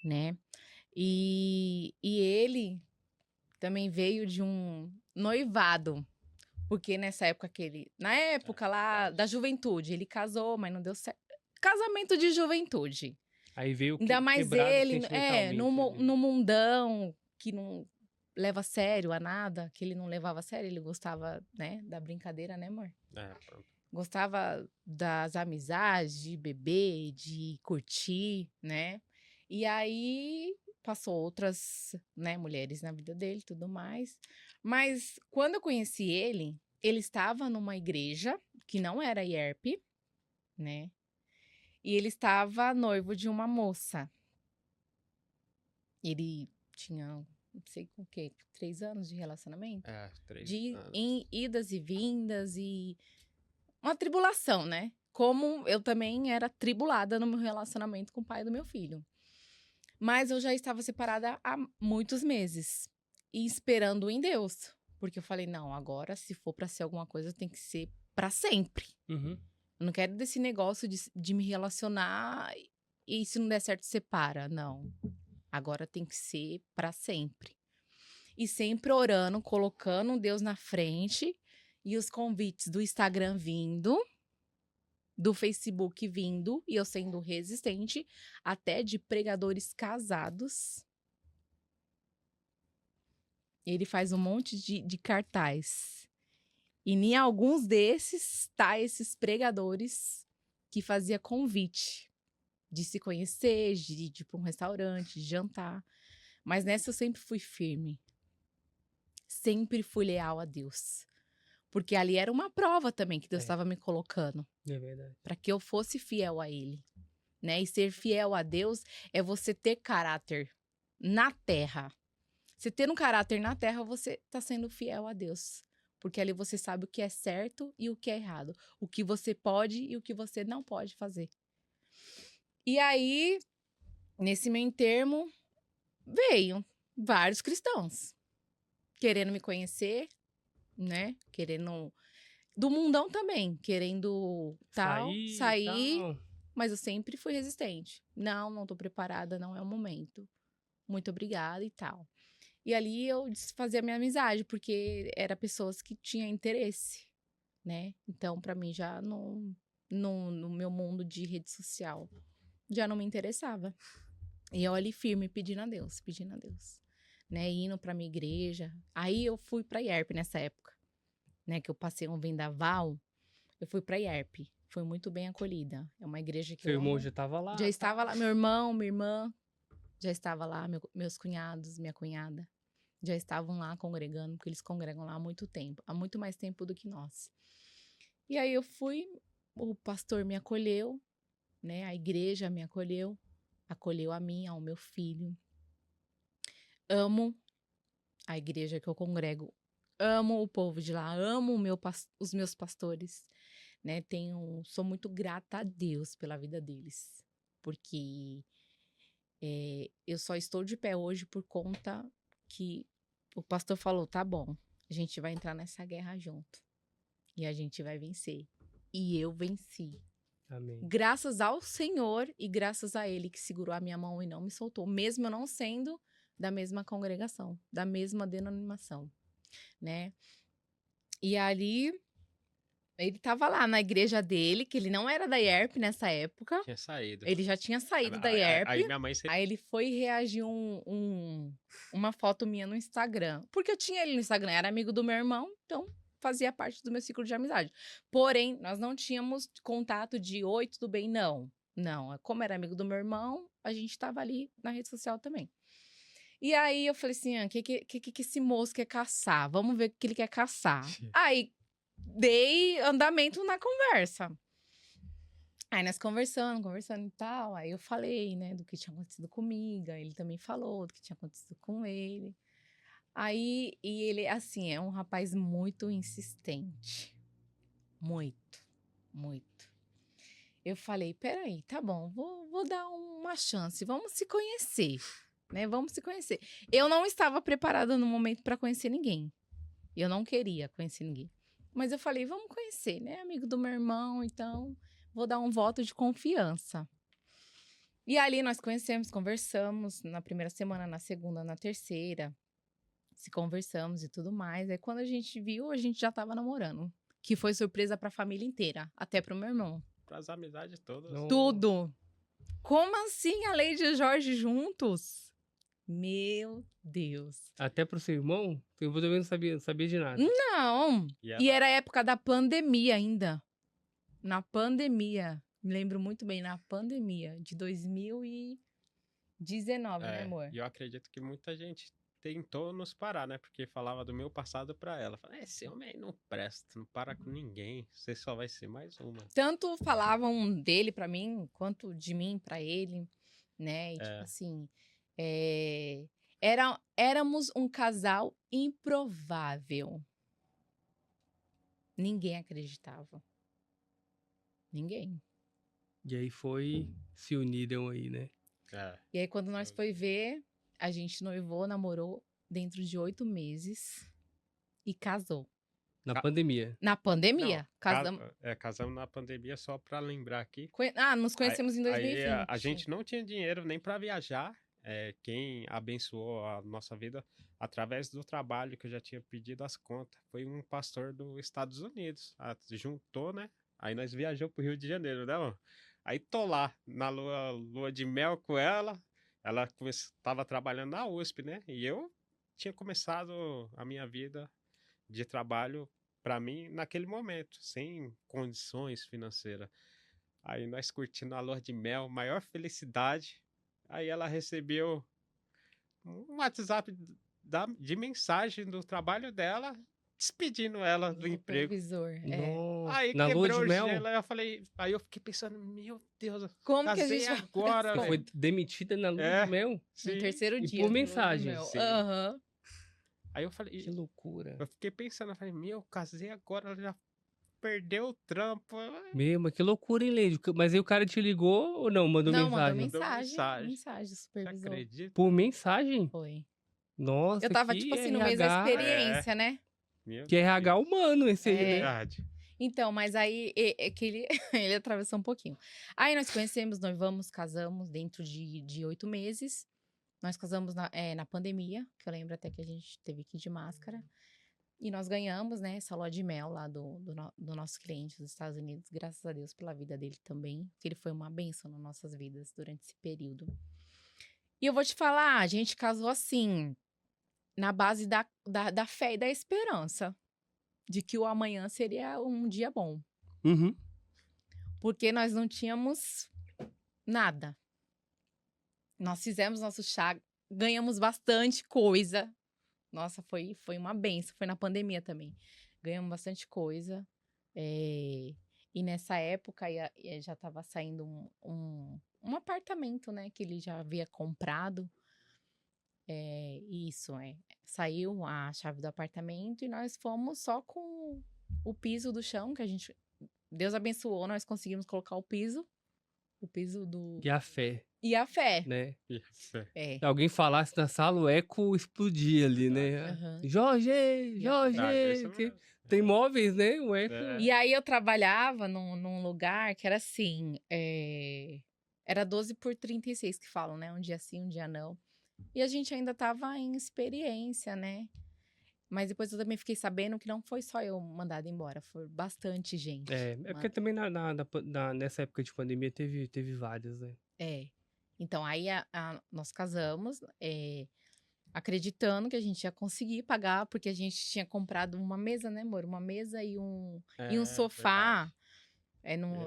né? E ele também veio de um noivado, porque nessa época na época lá da juventude, ele casou, mas não deu certo. Casamento de juventude. Aí veio ainda mais ele, no mundão, que não leva a sério a nada, que ele não levava a sério, ele gostava, né, da brincadeira, né, amor? Pronto. Gostava das amizades, de beber, de curtir, né? E aí passou outras, né, mulheres na vida dele e tudo mais. Mas quando eu conheci ele estava numa igreja que não era IERP, né? E ele estava noivo de uma moça. Ele tinha, não sei com o quê, 3 anos de relacionamento? 3 anos. Em idas e vindas e... uma tribulação, né? Como eu também era tribulada no meu relacionamento com o pai do meu filho. Mas eu já estava separada há muitos meses. e esperando em Deus. Porque eu falei, não, agora se for pra ser alguma coisa, tem que ser pra sempre. Uhum. Eu não quero desse negócio de me relacionar e se não der certo, separa. Não. Agora tem que ser pra sempre. E sempre orando, colocando Deus na frente e os convites do Instagram vindo, do Facebook vindo, e eu sendo resistente, até de pregadores casados. Ele faz um monte de cartaz. E em alguns desses, tá esses pregadores que fazia convite de se conhecer, de ir para um restaurante, de jantar. Mas nessa eu sempre fui firme. Sempre fui leal a Deus. Porque ali era uma prova também que Deus estava me colocando. É verdade. Para que eu fosse fiel a Ele. Né? E ser fiel a Deus é você ter caráter na terra. Você ter um caráter na terra, você está sendo fiel a Deus. Porque ali você sabe o que é certo e o que é errado. O que você pode e o que você não pode fazer. E aí, nesse meio termo, veio vários cristãos. Querendo me conhecer, né? Querendo... Do mundão também. Querendo sair. Tal. Mas eu sempre fui resistente. Não tô preparada, não é o momento. Muito obrigada e tal. E ali eu desfazia a minha amizade, porque era pessoas que tinham interesse, né? Então, pra mim, já no meu mundo de rede social, já não me interessava. E eu ali firme, pedindo a Deus, né? Indo pra minha igreja. Aí eu fui pra IERP nessa época, né? Que eu passei um vendaval, eu fui pra IERP. Foi muito bem acolhida. É uma igreja que Seu eu irmão amo. já estava lá? Já estava lá, meu irmão, minha irmã, já estava lá, meus cunhados, minha cunhada, já estavam lá congregando, porque eles congregam lá há muito tempo, há muito mais tempo do que nós. E aí eu fui, o pastor me acolheu, né? A igreja me acolheu a mim, ao meu filho. Amo a igreja que eu congrego, amo o povo de lá, amo os meus pastores, né? Sou muito grata a Deus pela vida deles, porque eu só estou de pé hoje por conta que o pastor falou, tá bom, a gente vai entrar nessa guerra junto. E a gente vai vencer. E eu venci. Amém. Graças ao Senhor e graças a Ele que segurou a minha mão e não me soltou. Mesmo eu não sendo da mesma congregação, da mesma denominação, né? E ali... Ele tava lá na igreja dele, que ele não era da IERP nessa época. Tinha saído. Ele já tinha saído da IERP. Aí minha mãe... Aí ele foi reagir uma foto minha no Instagram. Porque eu tinha ele no Instagram, era amigo do meu irmão, então fazia parte do meu ciclo de amizade. Porém, nós não tínhamos contato de oi, tudo bem? Não. Não, como era amigo do meu irmão, a gente tava ali na rede social também. E aí eu falei assim, que esse moço quer caçar? Vamos ver o que ele quer caçar. Aí dei andamento na conversa. Aí nós conversando e tal. Aí eu falei, né, do que tinha acontecido comigo. Aí ele também falou do que tinha acontecido com ele. Aí, e ele, assim, é um rapaz muito insistente. Muito, muito. Eu falei, peraí, tá bom, vou dar uma chance. Vamos se conhecer, né? Vamos se conhecer. Eu não estava preparada no momento para conhecer ninguém. Eu não queria conhecer ninguém. Mas eu falei, vamos conhecer, né? Amigo do meu irmão, então vou dar um voto de confiança. E ali nós conversamos na primeira semana, na segunda, na terceira. Se conversamos e tudo mais. Aí quando a gente viu, a gente já tava namorando. Que foi surpresa pra família inteira, até pro meu irmão. Pras amizades todas. Não. Tudo! Como assim a Leide e Jorge juntos? Meu Deus. Até pro seu irmão? Eu também não sabia de nada. Não! E E era a época da pandemia ainda. Na pandemia. Me lembro muito bem, na pandemia de 2019, né, amor? E eu acredito que muita gente tentou nos parar, né? Porque falava do meu passado pra ela. Falava, esse homem aí não presta, não para com ninguém. Você só vai ser mais uma. Tanto falavam dele pra mim, quanto de mim pra ele, né? E, tipo assim, éramos um casal improvável. Ninguém acreditava. Ninguém. E aí se uniram aí, né? E aí, quando nós foi ver, a gente noivou, namorou dentro de 8 meses e casou. Na Ca- pandemia. Na pandemia. Não, Casamos. casamos na pandemia só pra lembrar aqui. Nos conhecemos em 2020. Aí a gente não tinha dinheiro nem pra viajar. Quem abençoou a nossa vida através do trabalho que eu já tinha pedido as contas foi um pastor dos Estados Unidos. Juntou, né? Aí nós viajamos pro Rio de Janeiro, né, mano? Aí tô lá na lua de mel com ela. Ela estava trabalhando na USP, né? E eu tinha começado a minha vida de trabalho para mim naquele momento, sem condições financeiras. Aí nós curtindo a lua de mel, maior felicidade. Aí ela recebeu um WhatsApp de mensagem do trabalho dela, despedindo ela do emprego. Supervisor. Nossa, Aí na lua quebrou de o mel? gelo, aí eu falei, aí eu fiquei pensando, meu Deus, Como que a casei gente vai agora, fazer? Você velho. foi demitida na lua É. de mel? No Sim. terceiro E dia. por do lua de mensagem. mel. Sim. Aham. Aí eu falei, Que loucura. eu fiquei pensando, eu falei, meu, casei agora, ela já perdeu o trampo. Meu, mas que loucura, hein, Leide? Mas aí o cara te ligou ou não? Mandou Não, mandou mensagem? Mandou mensagem. mensagem. Mensagem, Você supervisor. acredita? Por mensagem? Foi. Nossa, Eu tava, que tipo assim, no mês da RH, experiência, né? Meu que RH Deus. humano esse aí, É. né? Verdade. Então, mas aí é que ele, ele atravessou um pouquinho. Aí nós conhecemos, noivamos, casamos dentro de 8 meses. Nós casamos na pandemia, que eu lembro até que a gente teve que ir de máscara. E nós ganhamos, né, essa lua de mel lá do nosso cliente dos Estados Unidos. Graças a Deus pela vida dele também, que ele foi uma bênção nas nossas vidas durante esse período. E eu vou te falar, a gente casou assim, na base da fé e da esperança. De que o amanhã seria um dia bom. Uhum. Porque nós não tínhamos nada. Nós fizemos nosso chá, ganhamos bastante coisa. Nossa, foi uma benção. Foi na pandemia também. Ganhamos bastante coisa. E nessa época já estava saindo um apartamento, né? Que ele já havia comprado. Saiu a chave do apartamento e nós fomos só com o piso do chão, que a gente... Deus abençoou, nós conseguimos colocar o piso do... E a fé, E a fé. né? Isso. Se alguém falasse na sala, o eco explodia ali, né? Aham. Jorge! E a fé. Ah, isso Que mesmo. tem móveis, né? O eco. E aí eu trabalhava num lugar que era assim, era 12 por 36 que falam, né? Um dia sim, um dia não. E a gente ainda tava em experiência, né? Mas depois eu também fiquei sabendo que não foi só eu mandada embora, foi bastante gente. É porque também nessa época de pandemia teve várias, né? Então aí nós casamos, acreditando que a gente ia conseguir pagar, porque a gente tinha comprado uma mesa, né, amor? Uma mesa e um sofá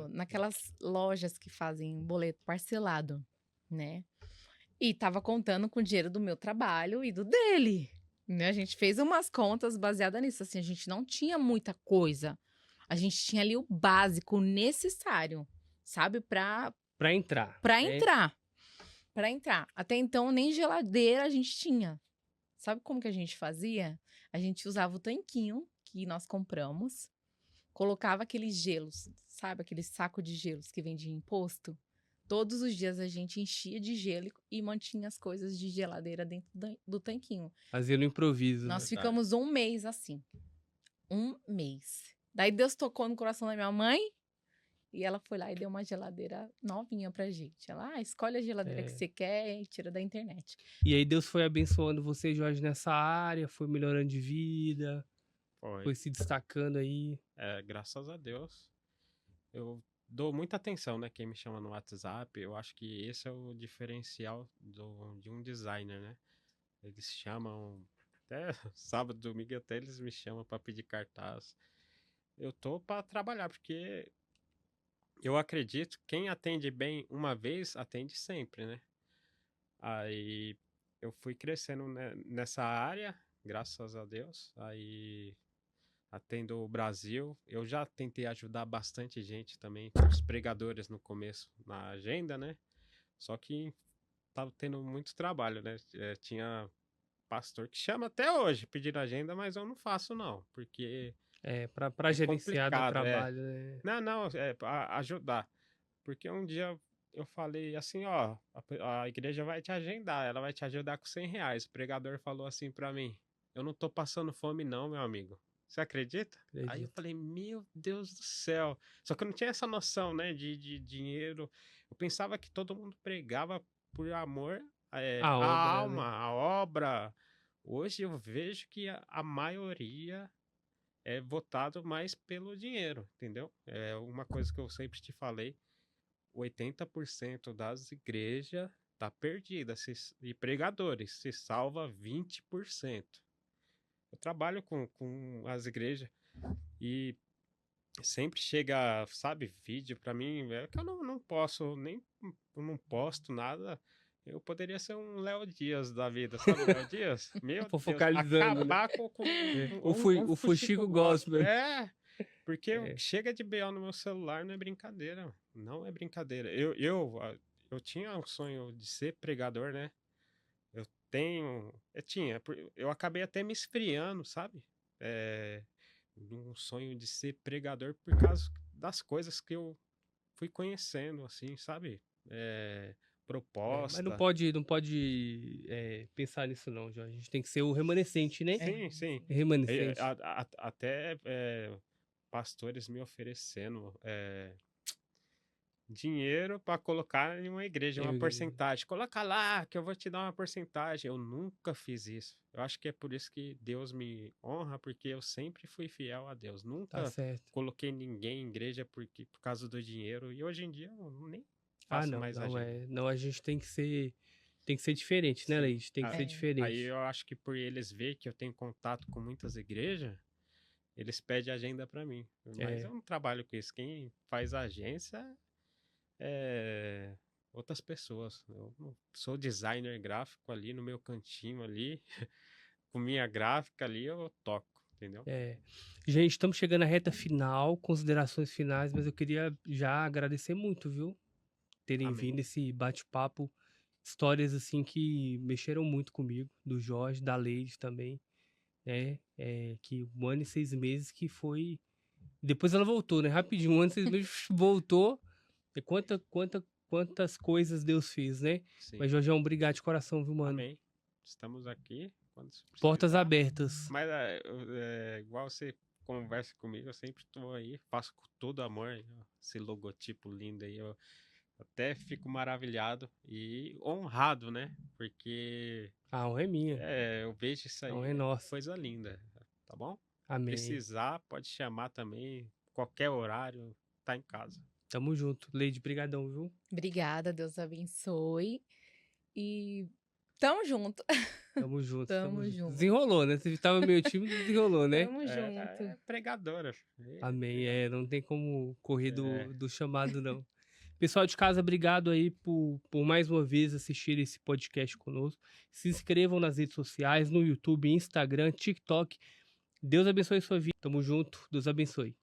naquelas lojas que fazem boleto parcelado, né? E tava contando com o dinheiro do meu trabalho e do dele, né? A gente fez umas contas baseadas nisso, assim, a gente não tinha muita coisa. A gente tinha ali o básico, o necessário, sabe? Pra entrar. Pra entrar. Até então, nem geladeira a gente tinha. Sabe como que a gente fazia? A gente usava o tanquinho que nós compramos, colocava aqueles gelos, sabe? Aquele saco de gelos que vem de imposto. Todos os dias a gente enchia de gelo e mantinha as coisas de geladeira dentro do tanquinho. Fazia no improviso. Nós ficamos um mês assim. Um mês. Daí Deus tocou no coração da minha mãe e ela foi lá e deu uma geladeira novinha pra gente. Ela, escolhe a geladeira que você quer e tira da internet. E aí Deus foi abençoando você, Jorge, nessa área, foi melhorando de vida, foi se destacando aí. Graças a Deus. Eu dou muita atenção, né? Quem me chama no WhatsApp, eu acho que esse é o diferencial de um designer, né? Eles chamam, até sábado, domingo, até eles me chamam para pedir cartaz. Eu tô para trabalhar, porque eu acredito que quem atende bem uma vez, atende sempre, né? Aí eu fui crescendo nessa área, graças a Deus. Aí atendo o Brasil. Eu já tentei ajudar bastante gente também, os pregadores no começo, na agenda, né? Só que tava tendo muito trabalho, né? Tinha pastor que chama até hoje pedindo agenda, mas eu não faço não, porque... pra gerenciar o trabalho, né? Não, pra ajudar. Porque um dia eu falei assim, ó, a igreja vai te agendar, ela vai te ajudar com R$ 100. O pregador falou assim pra mim, eu não tô passando fome não, meu amigo. Você acredita? Aí eu Acredito. falei, meu Deus do céu. Só que eu não tinha essa noção, né, de dinheiro. Eu pensava que todo mundo pregava por amor, A a obra, alma, né? a obra. Hoje eu vejo que a maioria é votado mais pelo dinheiro, entendeu? É uma coisa que eu sempre te falei, 80% das igrejas tá perdida, e pregadores, se salva 20%. Eu trabalho com as igrejas e sempre chega, sabe, vídeo pra mim, é que eu não posso, nem eu não posto nada. Eu poderia ser um Léo Dias da vida, sabe, Léo Dias? Meu Deus, Focalizando, né? acabar com É. um O fuxico Fuxico gospel. Gospel. Porque É. chega de BO no meu celular, não é brincadeira, não é brincadeira. Eu tinha um sonho de ser pregador, né? Eu acabei até me esfriando, sabe? É, num sonho de ser pregador por causa das coisas que eu fui conhecendo, assim, sabe? É, Mas não proposta. pode, pensar nisso não, Jorge. A gente tem que ser o remanescente, né? É, Sim, sim. Remanescente. Até pastores me oferecendo dinheiro para colocar em uma igreja, uma porcentagem. Coloca lá que eu vou te dar uma porcentagem. Eu nunca fiz isso. Eu acho que é por isso que Deus me honra, porque eu sempre fui fiel a Deus. Tá Nunca certo. coloquei ninguém em igreja por causa do dinheiro. E hoje em dia eu nem Ah, faço não, mais não agenda. é. Não, a gente tem que ser diferente, né, Sim. Leite? Tem que ser é. Aí diferente. eu acho que por eles ver que eu tenho contato com muitas igrejas, eles pedem agenda para mim. Mas É. eu não trabalho com isso. Quem faz agência outras pessoas. Eu sou designer gráfico ali no meu cantinho ali, com minha gráfica ali eu toco, entendeu? É. Gente, estamos chegando à reta final, considerações finais, mas eu queria já agradecer muito, viu? Terem Amém. vindo esse bate-papo, histórias assim que mexeram muito comigo, do Jorge, da Leide também, né? Que 1 ano e 6 meses que foi. Depois ela voltou, né? Rapidinho, 1 ano e 6 meses voltou. E quantas coisas Deus fez, né? Sim. Mas, Jorgeão, obrigado de coração, viu, mano? Amém. Estamos aqui quando se Portas precisar. abertas. Mas igual você conversa comigo, eu sempre estou aí, faço com todo amor, esse logotipo lindo aí, eu até fico maravilhado e honrado, né? Porque A honra é minha. eu vejo isso A aí, honra é nossa. coisa linda, tá bom? Amém. Precisar, pode chamar também, qualquer horário, tá em casa. Tamo junto. Leide, brigadão, viu? Obrigada, Deus abençoe. E tamo junto. Tamo junto, tamo Tamo junto. junto. Desenrolou, né? Você tava meio tímido, desenrolou, né? Tamo junto. É pregadora. Amém. Não tem como correr É. do chamado, não. Pessoal de casa, obrigado aí por mais uma vez assistir esse podcast conosco. Se inscrevam nas redes sociais, no YouTube, Instagram, TikTok. Deus abençoe sua vida. Tamo junto. Deus abençoe.